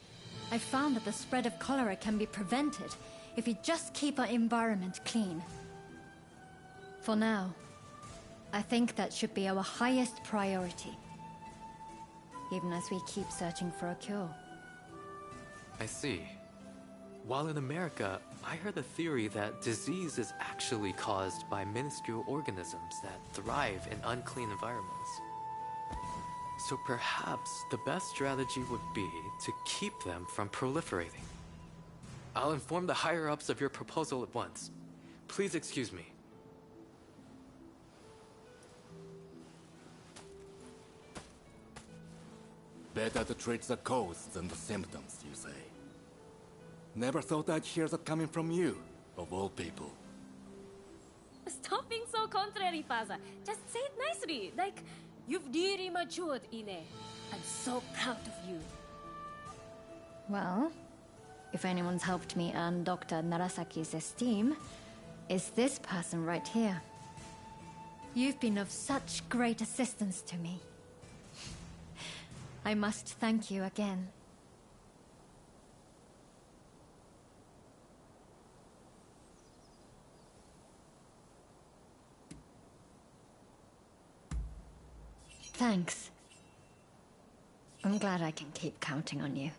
Speaker 19: I found that the spread of cholera can be prevented if we just keep our environment clean. For now, I think that should be our highest priority, even as we keep searching for a cure.
Speaker 6: I see. While in America, I heard a theory that disease is actually caused by minuscule organisms that thrive in unclean environments. So perhaps the best strategy would be to keep them from proliferating. I'll inform the higher-ups of your proposal at once. Please excuse me.
Speaker 13: Better to treat the cause than the symptoms, you say. Never thought I'd hear that coming from you, of all people.
Speaker 20: Stop being so contrary, Father. Just say it nicely, like you've really matured, Ine. I'm so proud of you.
Speaker 19: Well, if anyone's helped me earn Dr. Narasaki's esteem, is this person right here. You've been of such great assistance to me. I must thank you again. Thanks. I'm glad I can keep counting on you.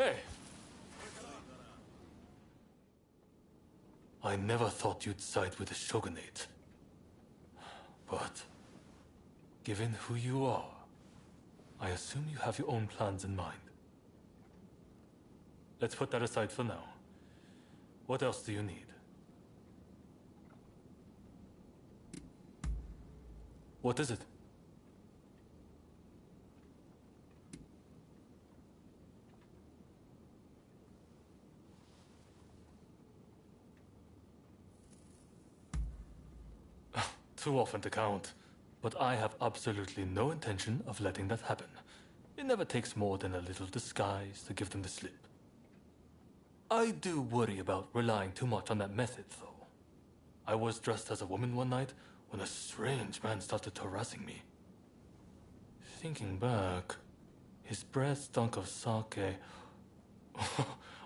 Speaker 6: Hey! I never thought you'd side with the Shogunate. But, given who you are, I assume you have your own plans in mind. Let's put that aside for now. What else do you need? What is it? Too often to count, but I have absolutely no intention of letting that happen. It never takes more than a little disguise to give them the slip. I do worry about relying too much on that method, though. I was dressed as a woman one night when a strange man started harassing me. Thinking back, his breath stunk of sake.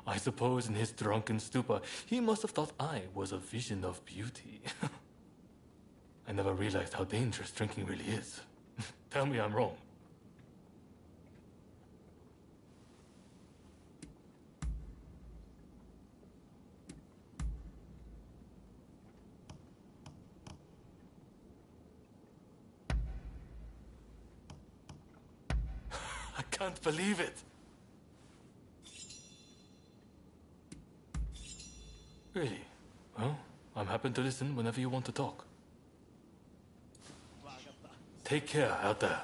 Speaker 6: I suppose in his drunken stupor, he must have thought I was a vision of beauty. I never realized how dangerous drinking really is. Tell me I'm wrong. I can't believe it. Really? Well, I'm happy to listen whenever you want to talk. Take care out there.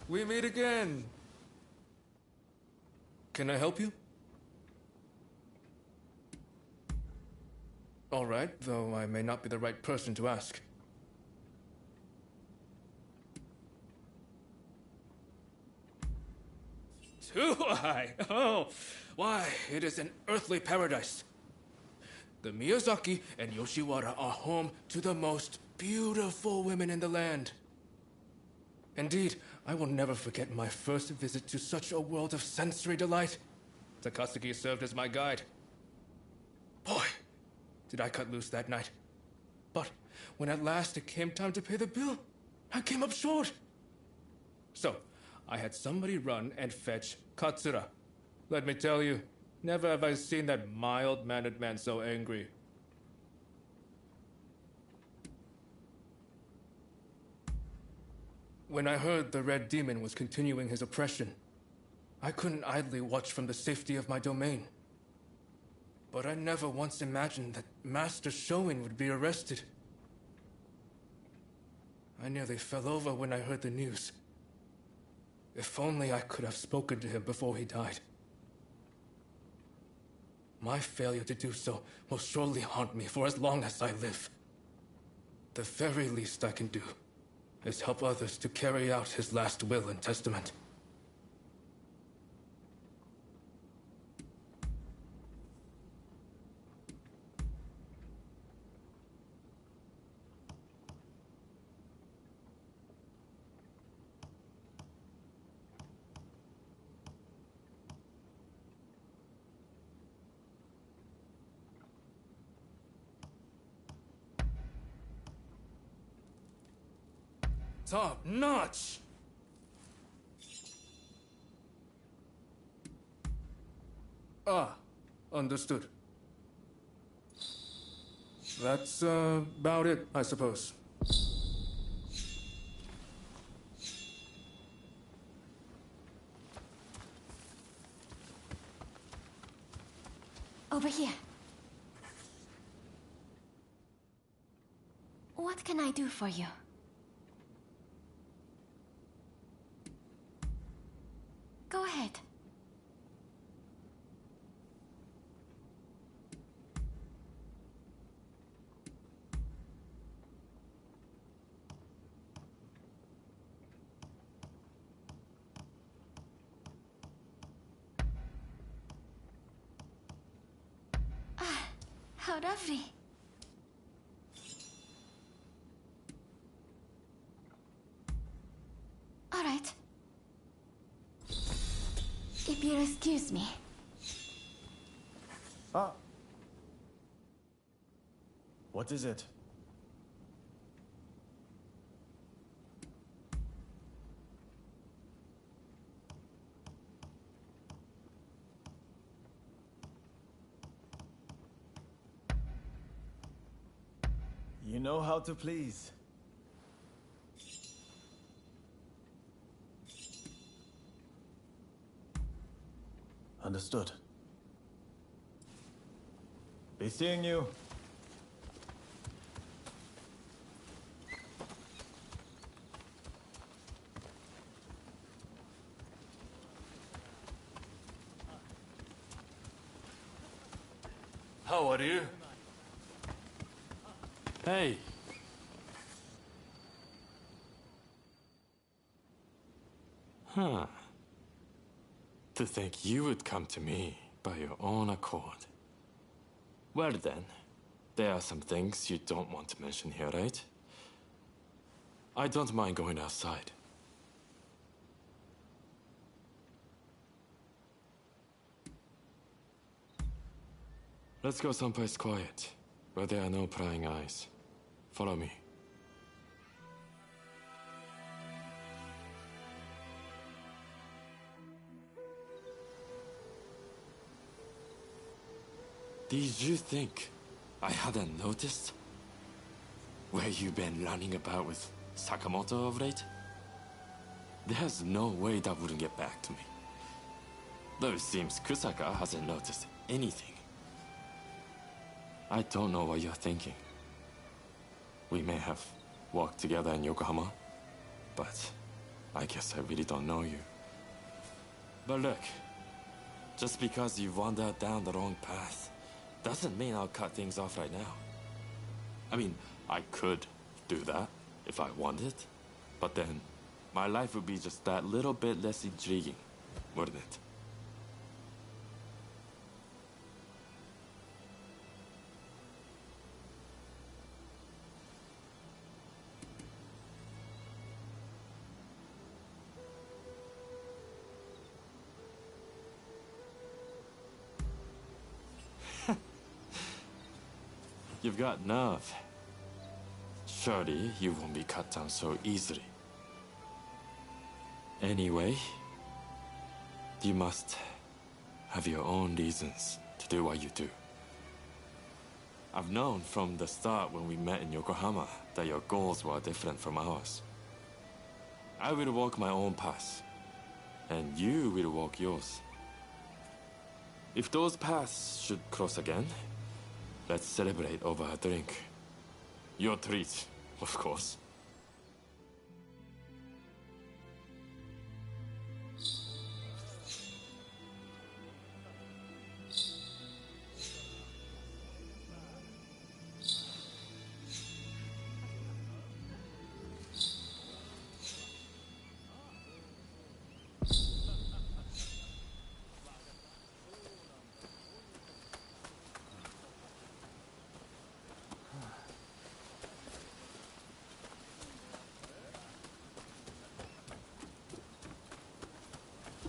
Speaker 16: We meet again. Can I help you? All right, though I may not be the right person to ask. Too high? Oh, why, it is an earthly paradise. The Miyazaki and Yoshiwara are home to the most beautiful women in the land. Indeed, I will never forget my first visit to such a world of sensory delight. Takasugi served as my guide. Boy, did I cut loose that night. But when at last it came time to pay the bill, I came up short. So, I had somebody run and fetch Katsura. Let me tell you, never have I seen that mild-mannered man so angry. When I heard the Red Demon was continuing his oppression, I couldn't idly watch from the safety of my domain. But I never once imagined that Master Shoin would be arrested. I nearly fell over when I heard the news. If only I could have spoken to him before he died. My failure to do so will surely haunt me for as long as I live. The very least I can do is help others to carry out his last will and testament. Top notch! Ah, understood. That's about it, I suppose.
Speaker 2: Over here. What can I do for you? Go ahead. Ah, how lovely. All right. If you'll excuse me. Ah. What is it? You know how to please. Understood. Be seeing you.
Speaker 8: How are you? Hey. Huh. To think you would come to me by your own accord. Well then, there are some things you don't want to mention here, right? I don't mind going outside. Let's go someplace quiet, where there are no prying eyes. Follow me. Did you think I hadn't noticed? Where you been running about with Sakamoto of late? There's no way that wouldn't get back to me. Though it seems Kusaka hasn't noticed anything. I don't know what you're thinking. We may have walked together in Yokohama, but I guess I really don't know you. But look, just because you wandered down the wrong path, doesn't mean I'll cut things off right now. I mean, I could do that if I wanted, but then my life would be just that little bit less intriguing, wouldn't it? You've got nerve. Surely you won't be cut down so easily. Anyway, you must have your own reasons to do what you do. I've known from the start when we met in Yokohama that your goals were different from ours. I will walk my own path, and you will walk yours. If those paths should cross again, let's celebrate over a drink. Your treat, of course.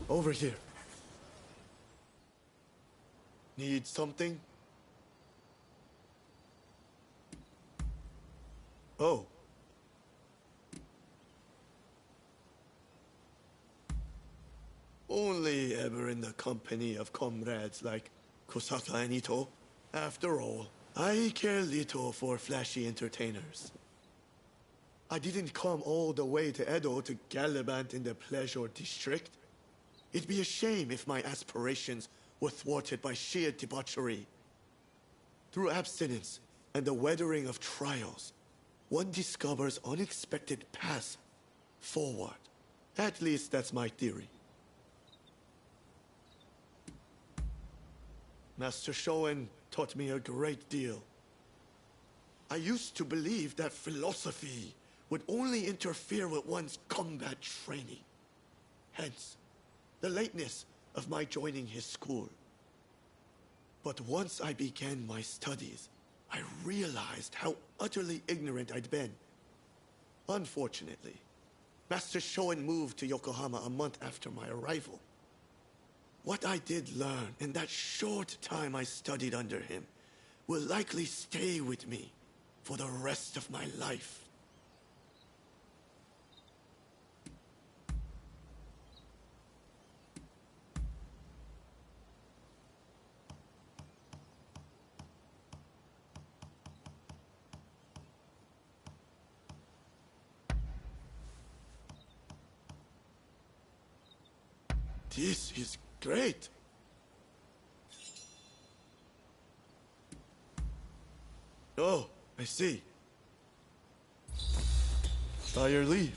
Speaker 15: Over here. Need something? Oh. Only ever in the company of comrades like Kosaka and Ito. After all, I care little for flashy entertainers. I didn't come all the way to Edo to gallivant in the pleasure district. It'd be a shame if my aspirations were thwarted by sheer debauchery. Through abstinence and the weathering of trials, one discovers unexpected paths forward. At least that's my theory. Master Shoen taught me a great deal. I used to believe that philosophy would only interfere with one's combat training. Hence, the lateness of my joining his school. But once I began my studies, I realized how utterly ignorant I'd been. Unfortunately, Master Shoen moved to Yokohama a month after my arrival. What I did learn in that short time I studied under him will likely stay with me for the rest of my life. This is great. Oh, I see. By your leave.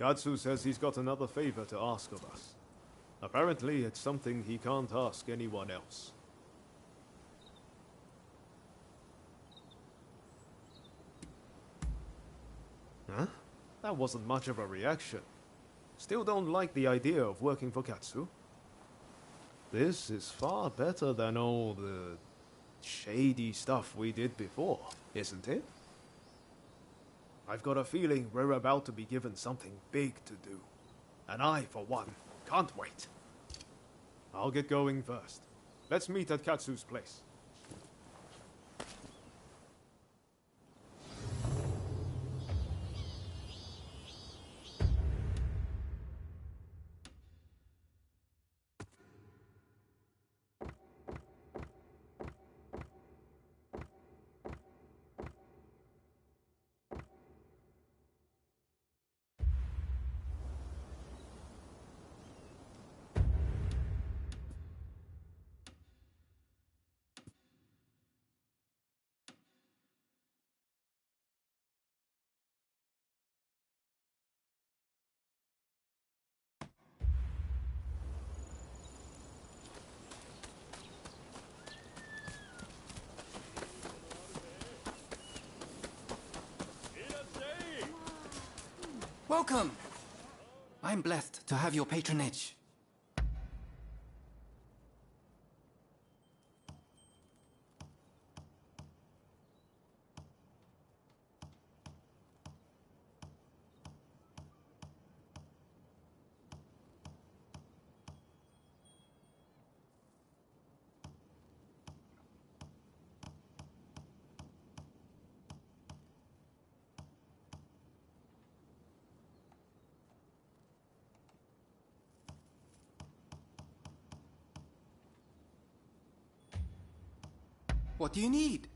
Speaker 12: Katsu says he's got another favor to ask of us. Apparently, it's something he can't ask anyone else. Huh? That wasn't much of a reaction. Still don't like the idea of working for Katsu? This is far better than all the shady stuff we did before, isn't it? I've got a feeling we're about to be given something big to do. And I, for one, can't wait. I'll get going first. Let's meet at Katsu's place.
Speaker 21: Welcome! I'm blessed to have your patronage. What do you need?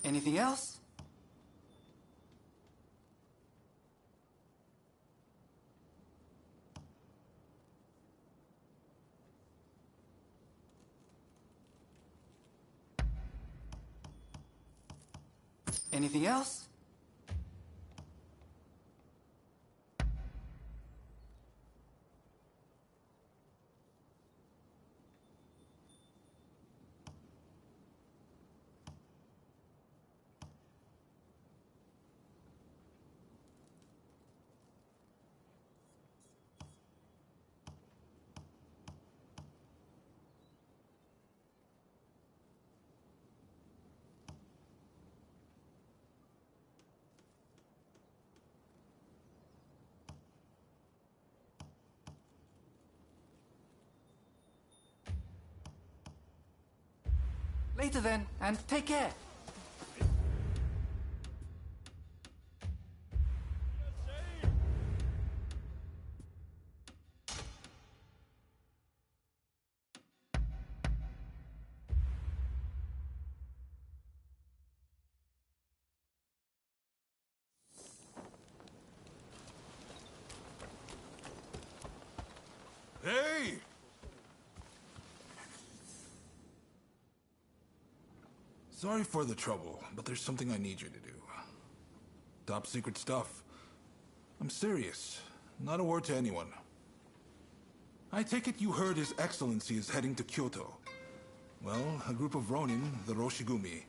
Speaker 21: Anything else? Anything else? Later then, and take care.
Speaker 10: Hey! Sorry for the trouble, but there's something I need you to do. Top secret stuff. I'm serious. Not a word to anyone. I take it you heard His Excellency is heading to Kyoto. Well, a group of Ronin, the Roshigumi,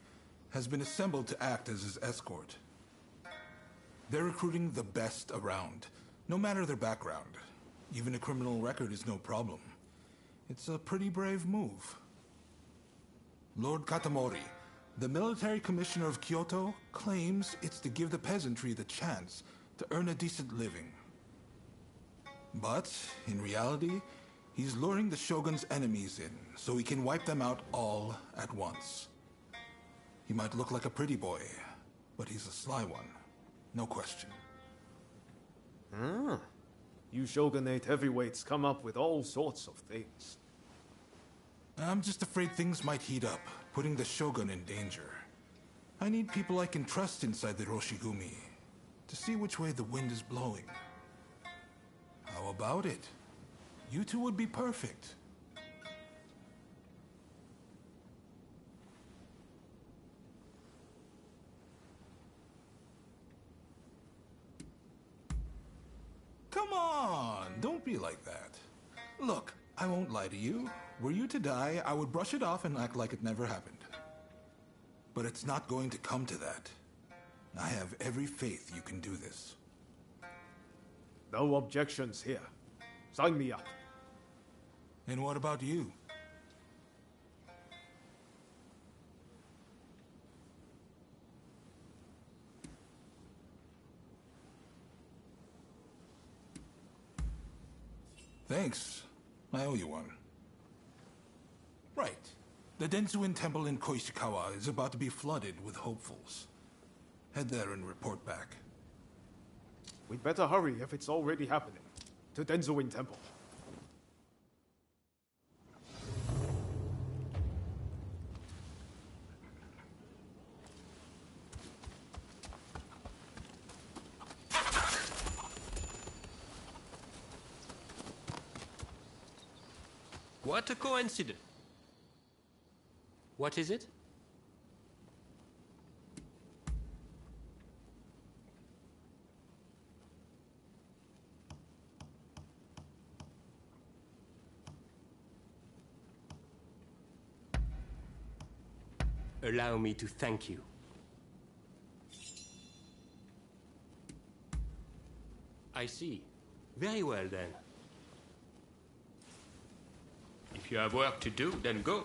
Speaker 10: has been assembled to act as his escort. They're recruiting the best around, no matter their background. Even a criminal record is no problem. It's a pretty brave move. Lord Katamori, the military commissioner of Kyoto, claims it's to give the peasantry the chance to earn a decent living. But, in reality, he's luring the shogun's enemies in so he can wipe them out all at once. He might look like a pretty boy, but he's a sly one. No question.
Speaker 12: Ah. You shogunate heavyweights come up with all sorts of things.
Speaker 10: I'm just afraid things might heat up, putting the shogun in danger. I need people I can trust inside the Roshigumi to see which way the wind is blowing. How about it? You two would be perfect. Come on, don't be like that. Look, I won't lie to you. Were you to die, I would brush it off and act like it never happened. But it's not going to come to that. I have every faith you can do this.
Speaker 12: No objections here. Sign me up.
Speaker 10: And what about you? Thanks. I owe you one. Right. The Densuin Temple in Koishikawa is about to be flooded with hopefuls. Head there and report back.
Speaker 12: We'd better hurry if it's already happening. To Denzuin Temple.
Speaker 5: What a coincidence. What is it? Allow me to thank you. I see. Very well then. If you have work to do, then go.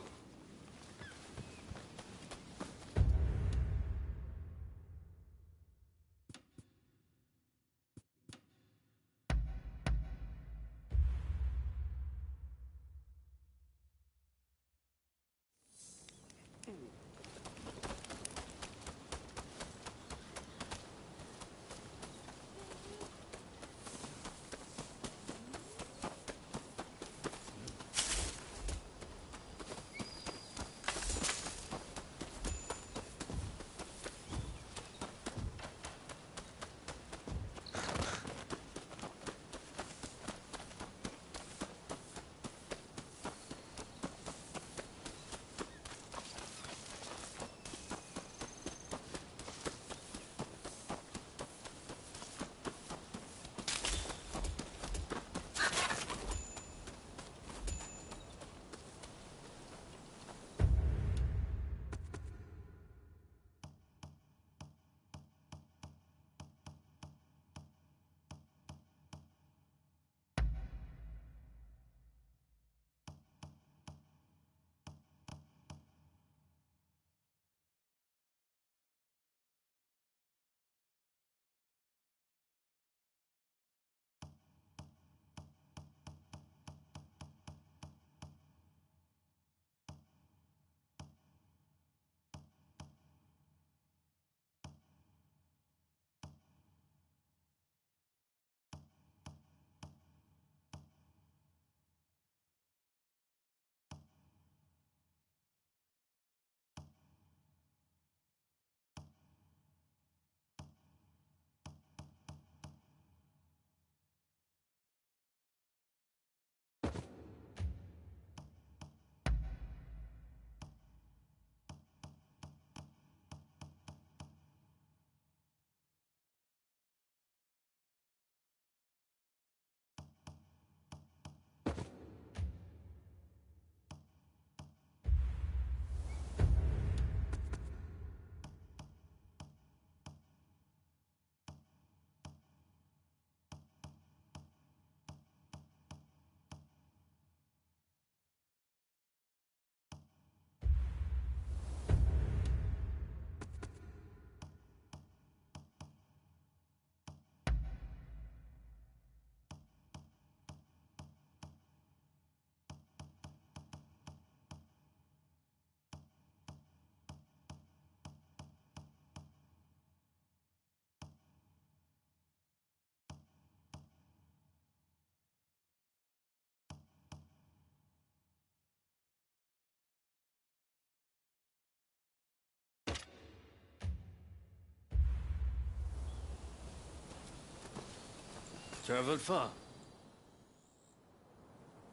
Speaker 1: Traveled far.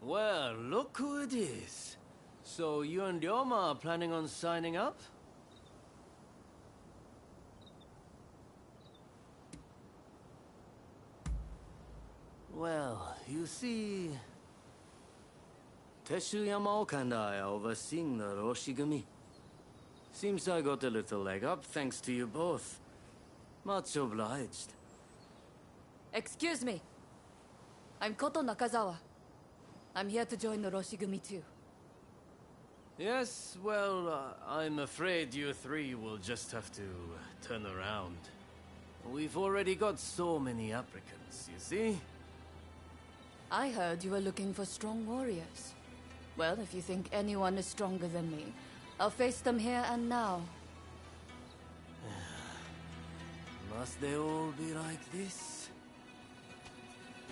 Speaker 1: Well, look who it is. So you and Ryoma are planning on signing up? Well, you see... Teshu Yamaoka and I are overseeing the Roshigumi. Seems I got a little leg up thanks to you both. Much obliged.
Speaker 22: Excuse me. I'm Koto Nakazawa. I'm here to join the Roshigumi too.
Speaker 1: Yes, well, I'm afraid you three will just have to turn around. We've already got so many applicants, you see?
Speaker 22: I heard you were looking for strong warriors. Well, if you think anyone is stronger than me, I'll face them here and now.
Speaker 1: Must they all be like this?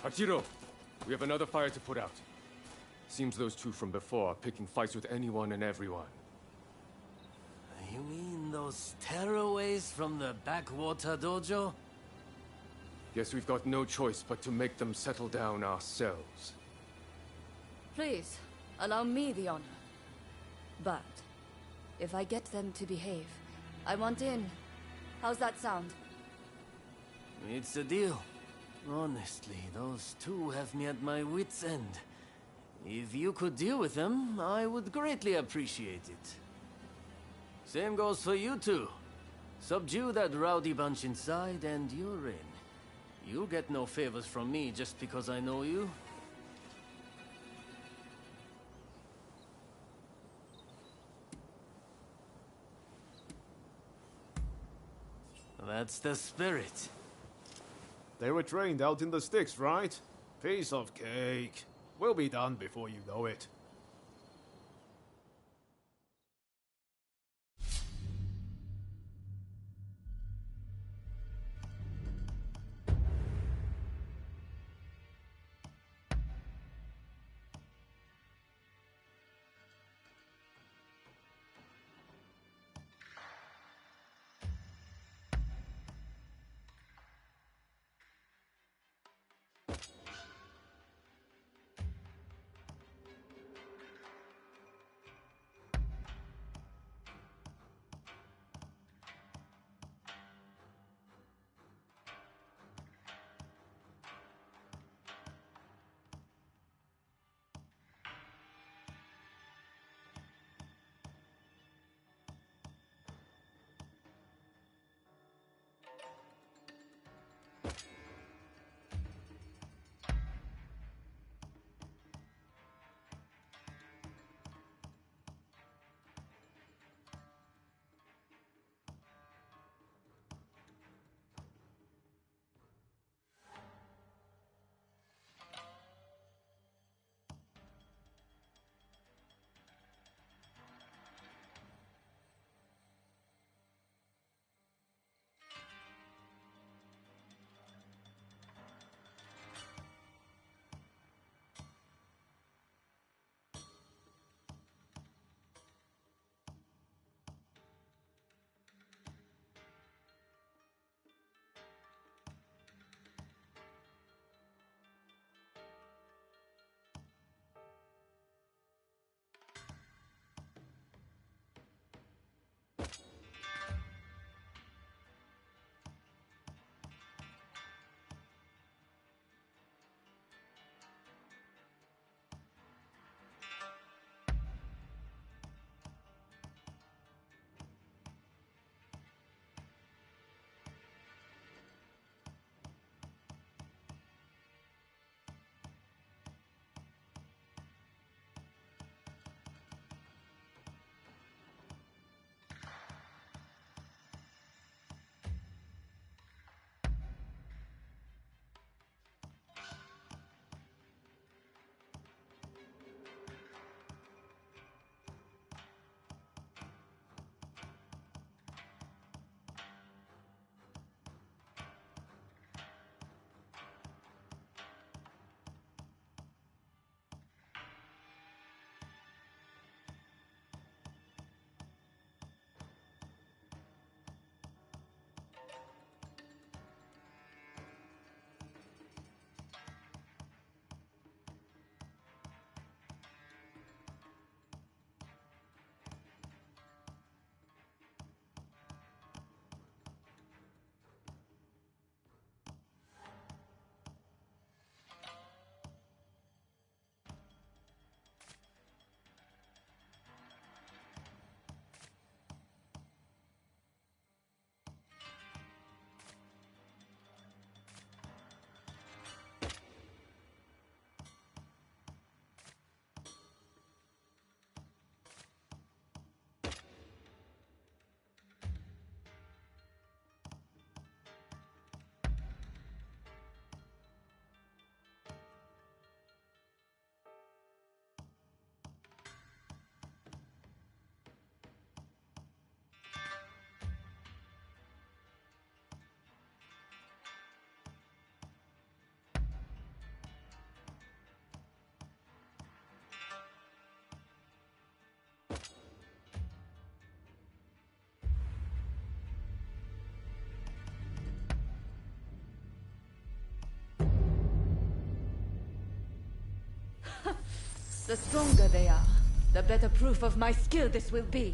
Speaker 8: Hachiro, we have another fire to put out. Seems those two from before are picking fights with anyone and everyone.
Speaker 1: You mean those tearaways from the backwater dojo?
Speaker 8: Guess we've got no choice but to make them settle down ourselves.
Speaker 22: Please, allow me the honor. But, if I get them to behave, I want in. How's that sound?
Speaker 1: It's a deal. Honestly, those two have me at my wit's end. If you could deal with them, I would greatly appreciate it. Same goes for you two. Subdue that rowdy bunch inside and you're in. You'll get no favors from me just because I know you. That's the spirit.
Speaker 12: They were trained out in the sticks, right? Piece of cake. We'll be done before you know it.
Speaker 22: The stronger they are, the better proof of my skill this will be.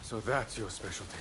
Speaker 13: So that's your specialty.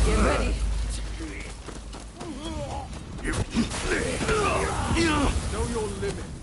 Speaker 22: Get ready.
Speaker 13: Know your limits.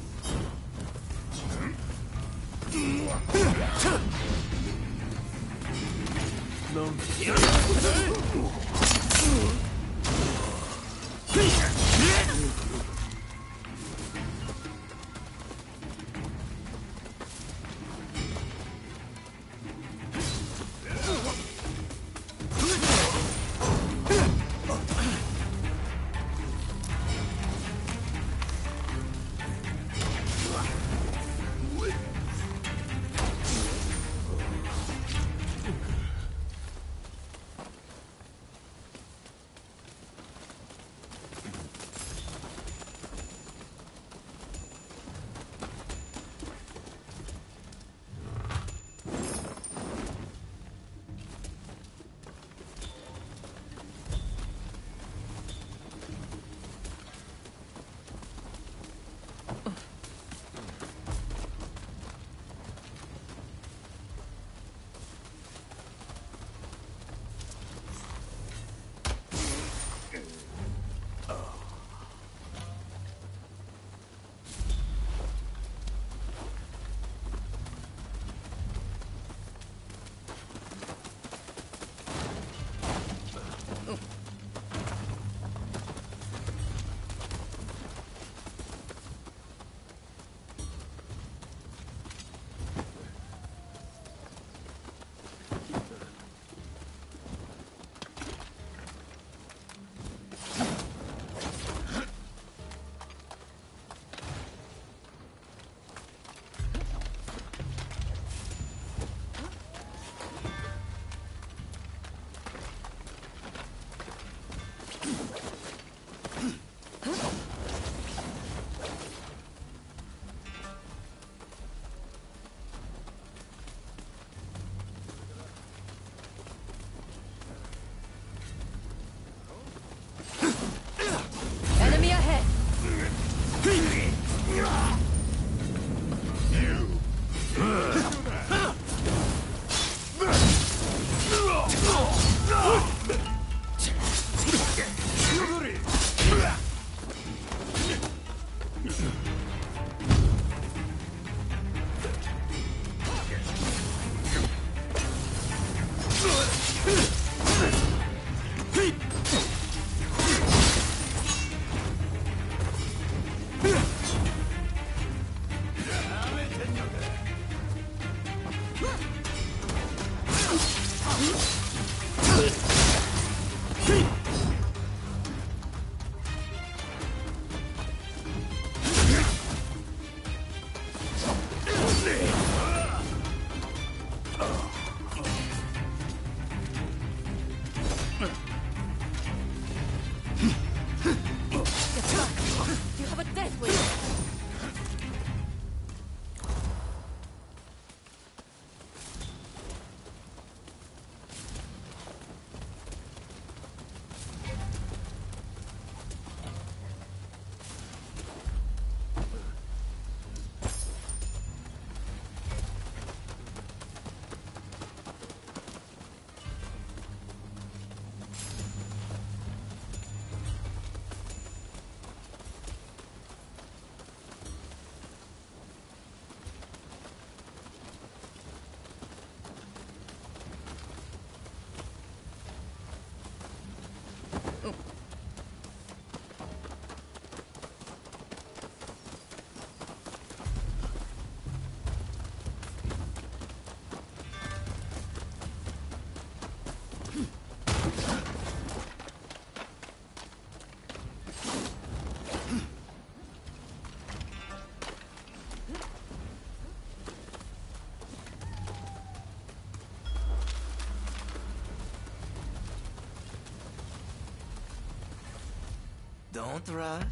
Speaker 4: Don't rush.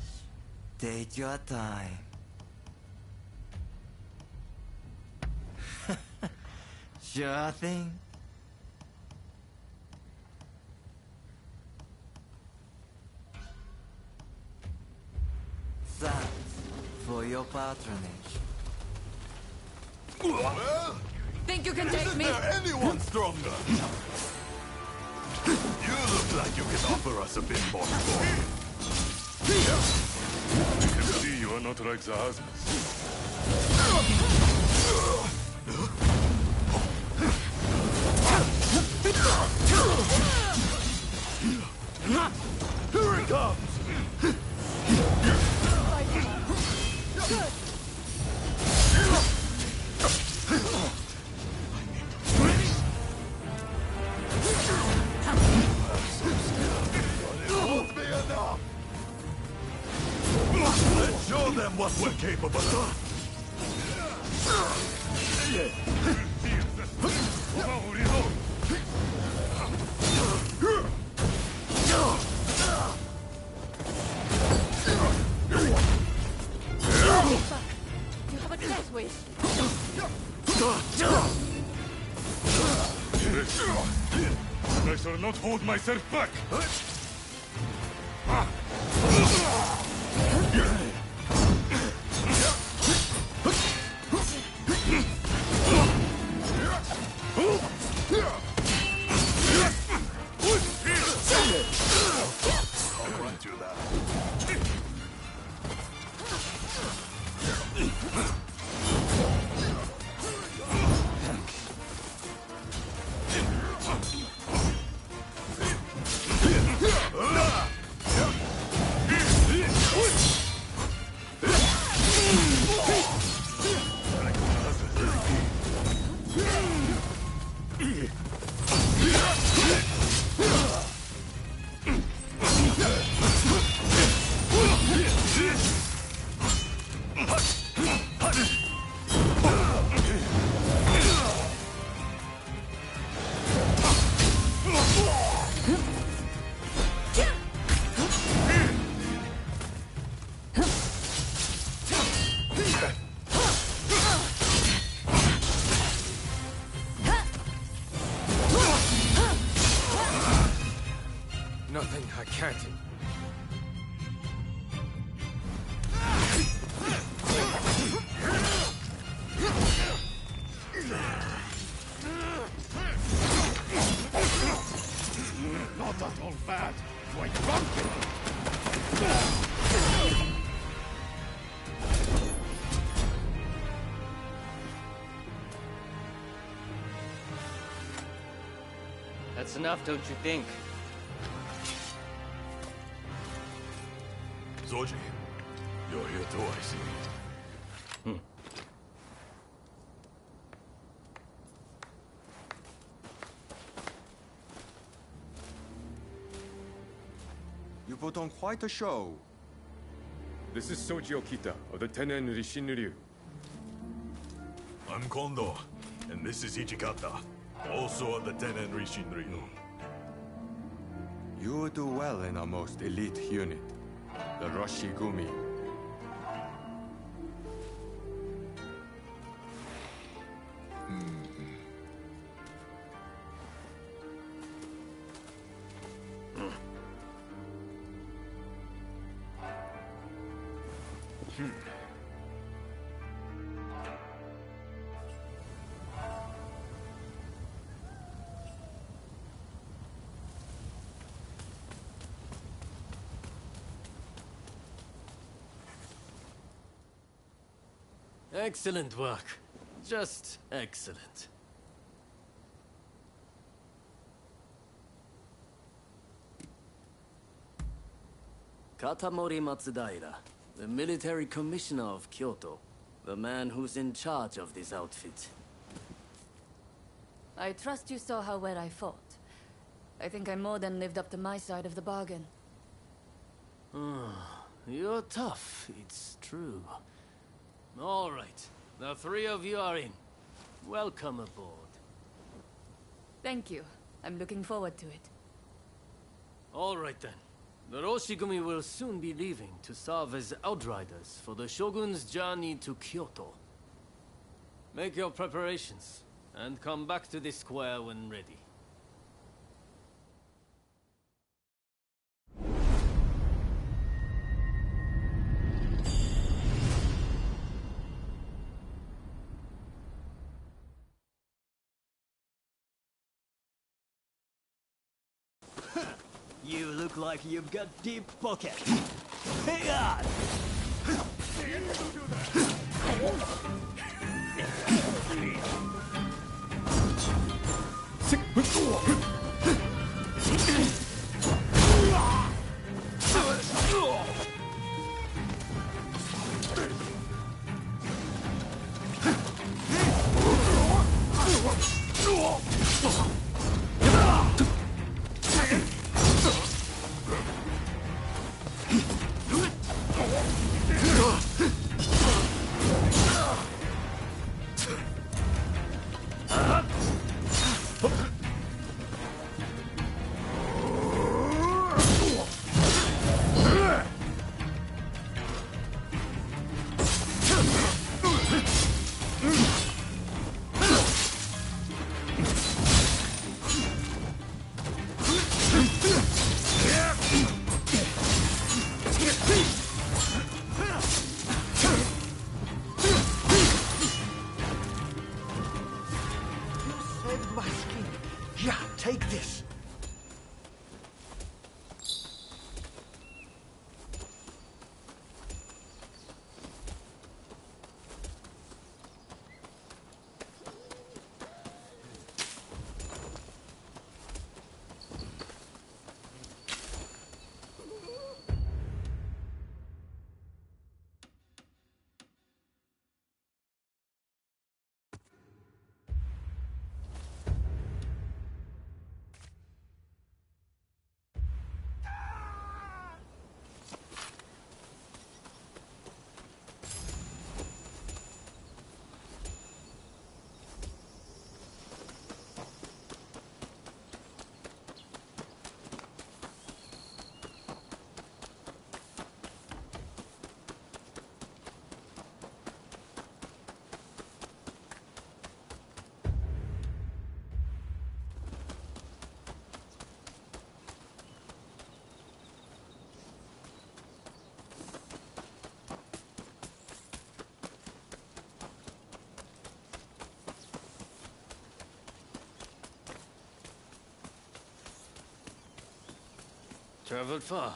Speaker 4: Take your time. Sure thing. Thanks for your patronage.
Speaker 9: Well,
Speaker 22: Think you can take me?
Speaker 9: Isn't there anyone stronger? You look like you can offer us a bit more support.
Speaker 3: I can see you are not like the others.
Speaker 9: Here it comes! It won't be enough! Let's show them what we're capable of!
Speaker 22: You have a death wish.
Speaker 3: I shall not hold myself back.
Speaker 9: I'll grant you that.
Speaker 6: Nothing I can't.
Speaker 3: Not at all bad. Quite drunken.
Speaker 1: That's enough, don't you think?
Speaker 9: Zoji, you're here too, I see.
Speaker 7: You put on quite a show.
Speaker 3: This is Soji Okita of the Tenen Rishinryu.
Speaker 9: I'm Kondo, and this is Ichikata, also of the Tenen Rishinryu.
Speaker 7: You do well in our most elite unit, the Roshigumi.
Speaker 1: Excellent work. Just excellent. Katamori Matsudaira, the military commissioner of Kyoto. The man who's in charge of this outfit.
Speaker 22: I trust you saw how well I fought. I think I more than lived up to my side of the bargain.
Speaker 1: You're tough, it's true. All right, the three of you are in. Welcome aboard.
Speaker 22: Thank you. I'm looking forward to it.
Speaker 1: All right then. The Roshigumi will soon be leaving to serve as outriders for the Shogun's journey to Kyoto. Make your preparations, and come back to the square when ready.
Speaker 14: You look like you've got deep pockets. Hang on!
Speaker 1: Traveled far.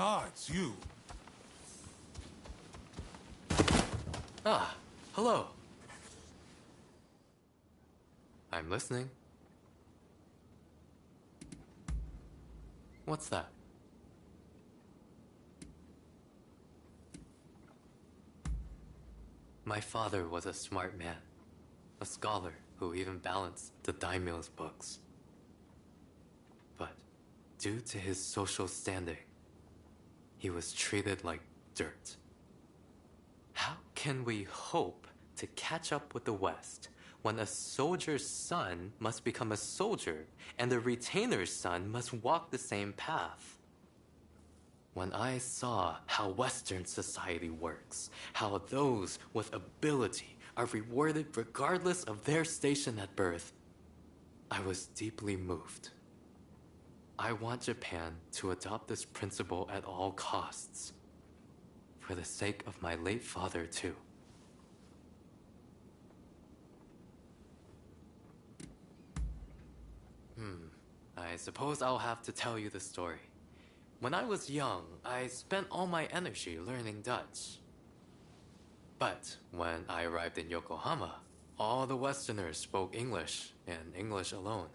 Speaker 10: Ah, it's you.
Speaker 1: Ah,
Speaker 6: Hello. I'm listening. What's that? My father was a smart man, a scholar who even balanced the daimyo's books. But due to his social standing, he was treated like dirt. How can we hope to catch up with the West when a soldier's son must become a soldier and a retainer's son must walk the same path? When I saw how Western society works, how those with ability are rewarded regardless of their station at birth, I was deeply moved. I want Japan to adopt this principle at all costs, for the sake of my late father, too. I suppose I'll have to tell you the story. When I was young, I spent all my energy learning Dutch. But when I arrived in Yokohama, all the Westerners spoke English, and English alone.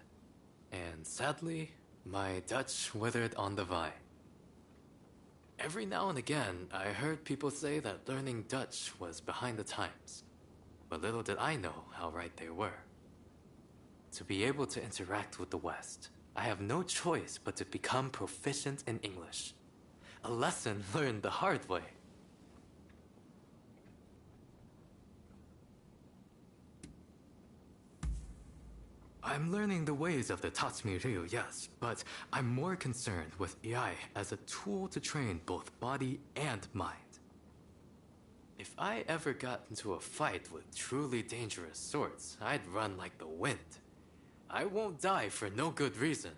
Speaker 6: And sadly, my Dutch withered on the vine. Every now and again, I heard people say that learning Dutch was behind the times. But little did I know how right they were. To be able to interact with the West, I have no choice but to become proficient in English. A lesson learned the hard way. I'm learning the ways of the Tatsumi Ryu, yes, but I'm more concerned with AI as a tool to train both body and mind. If I ever got into a fight with truly dangerous swords, I'd run like the wind. I won't die for no good reason.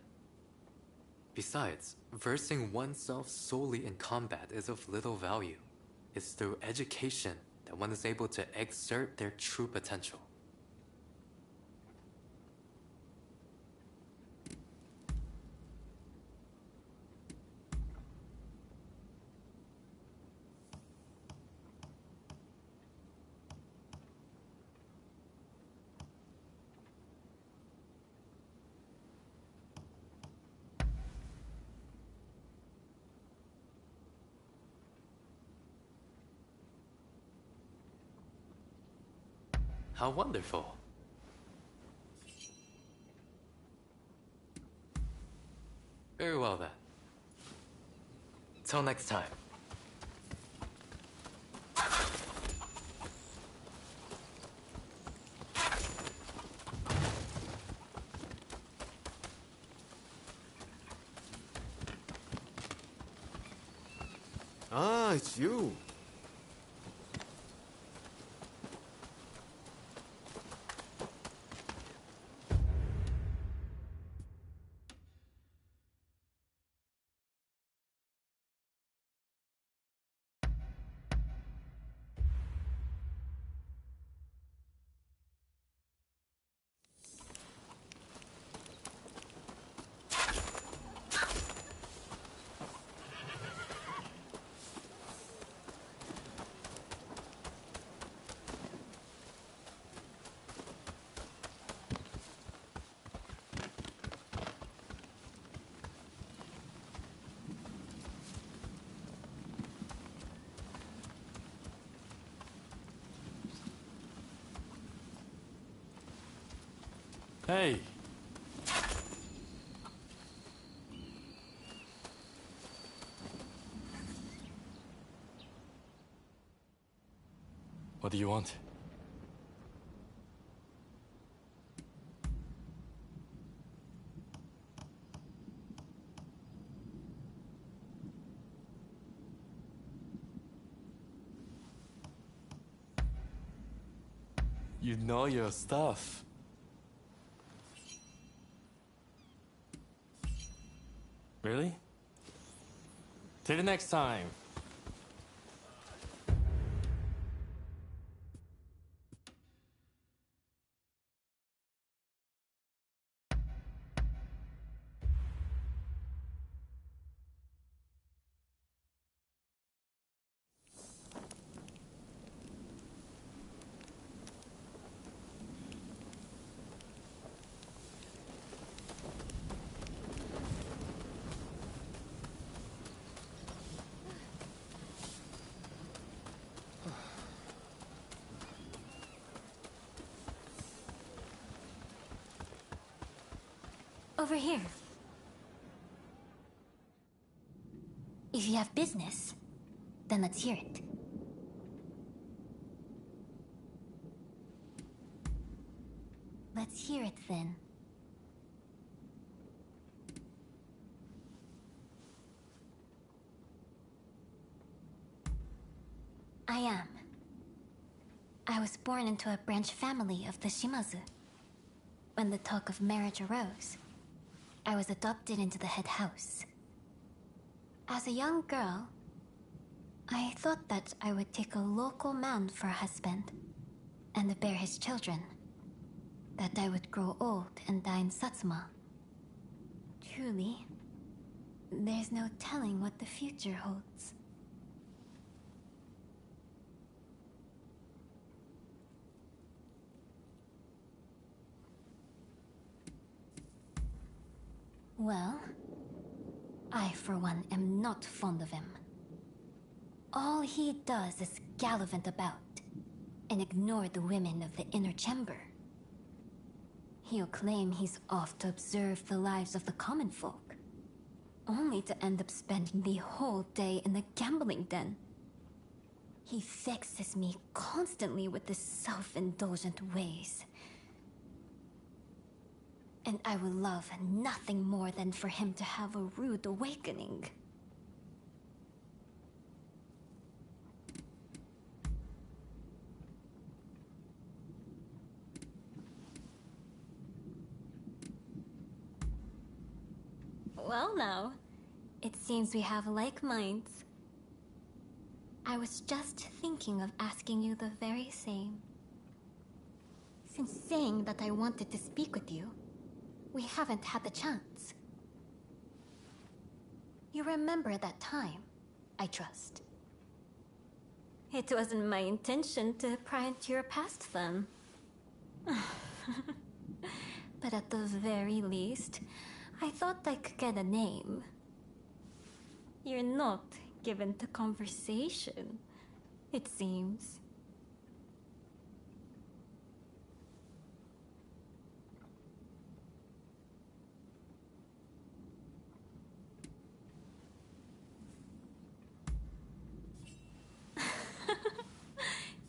Speaker 6: Besides, versing oneself solely in combat is of little value. It's through education that one is able to exert their true potential. How wonderful. Very well then. Till next time.
Speaker 12: Ah, it's you.
Speaker 2: Hey! What do you want? You know your stuff. Really? Till the next time.
Speaker 20: over here. If you have business, then let's hear it. Let's hear it then. I am. I was born into a branch family of the Shimazu. When the talk of marriage arose, I was adopted into the head house. As a young girl, I thought that I would take a local man for a husband and bear his children. That I would grow old and die in Satsuma. Truly, there's no telling what the future holds. Well, I, for one, am not fond of him. All he does is gallivant about and ignore the women of the inner chamber. He'll claim he's off to observe the lives of the common folk, only to end up spending the whole day in the gambling den. He vexes me constantly with his self-indulgent ways. And I would love nothing more than for him to have a rude awakening. Well now, it seems we have like minds. I was just thinking of asking you the very same. Since saying that I wanted to speak with you, we haven't had the chance. You remember that time, I trust. It wasn't my intention to pry into your past then. But at the very least, I thought I could get a name. You're not given to conversation, it seems.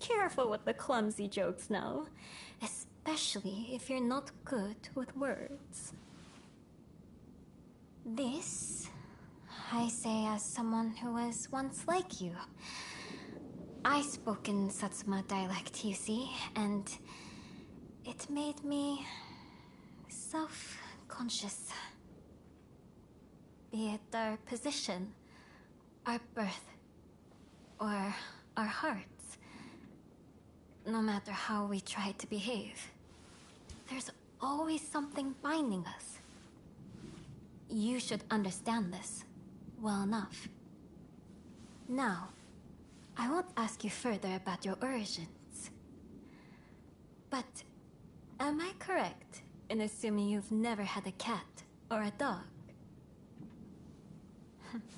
Speaker 20: Careful with the clumsy jokes now, especially if you're not good with words. This, I say as someone who was once like you. I spoke in Satsuma dialect, you see, and it made me self-conscious. Be it our position, our birth, or our hearts. No matter how we try to behave, there's always something binding us. You should understand this well enough. Now, I won't ask you further about your origins. But am I correct in assuming you've never had a cat or a dog?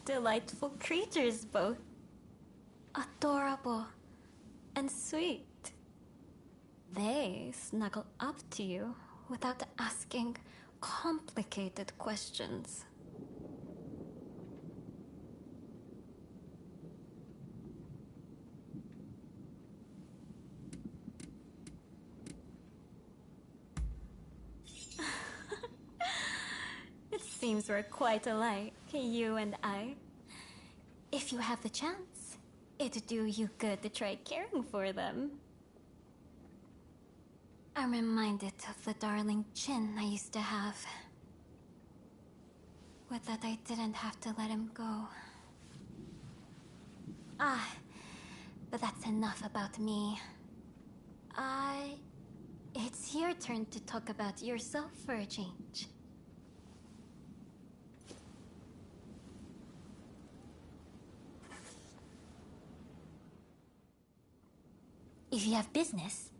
Speaker 20: Delightful creatures both. Adorable and sweet. They snuggle up to you without asking complicated questions. It seems we're quite alike, you and I. If you have the chance, it'd do you good to try caring for them. I'm reminded of the darling chin I used to have. With that, I didn't have to let him go. Ah, but that's enough about me. It's your turn to talk about yourself for a change. If you have business,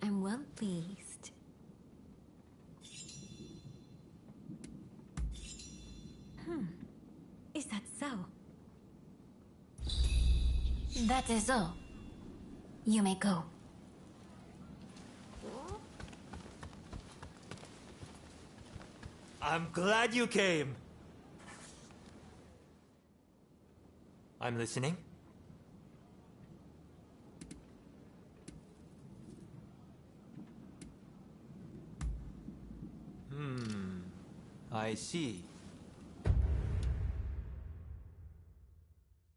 Speaker 20: I'm well pleased. Is that so? That is all. You may go.
Speaker 17: I'm glad you came. I'm listening. I see.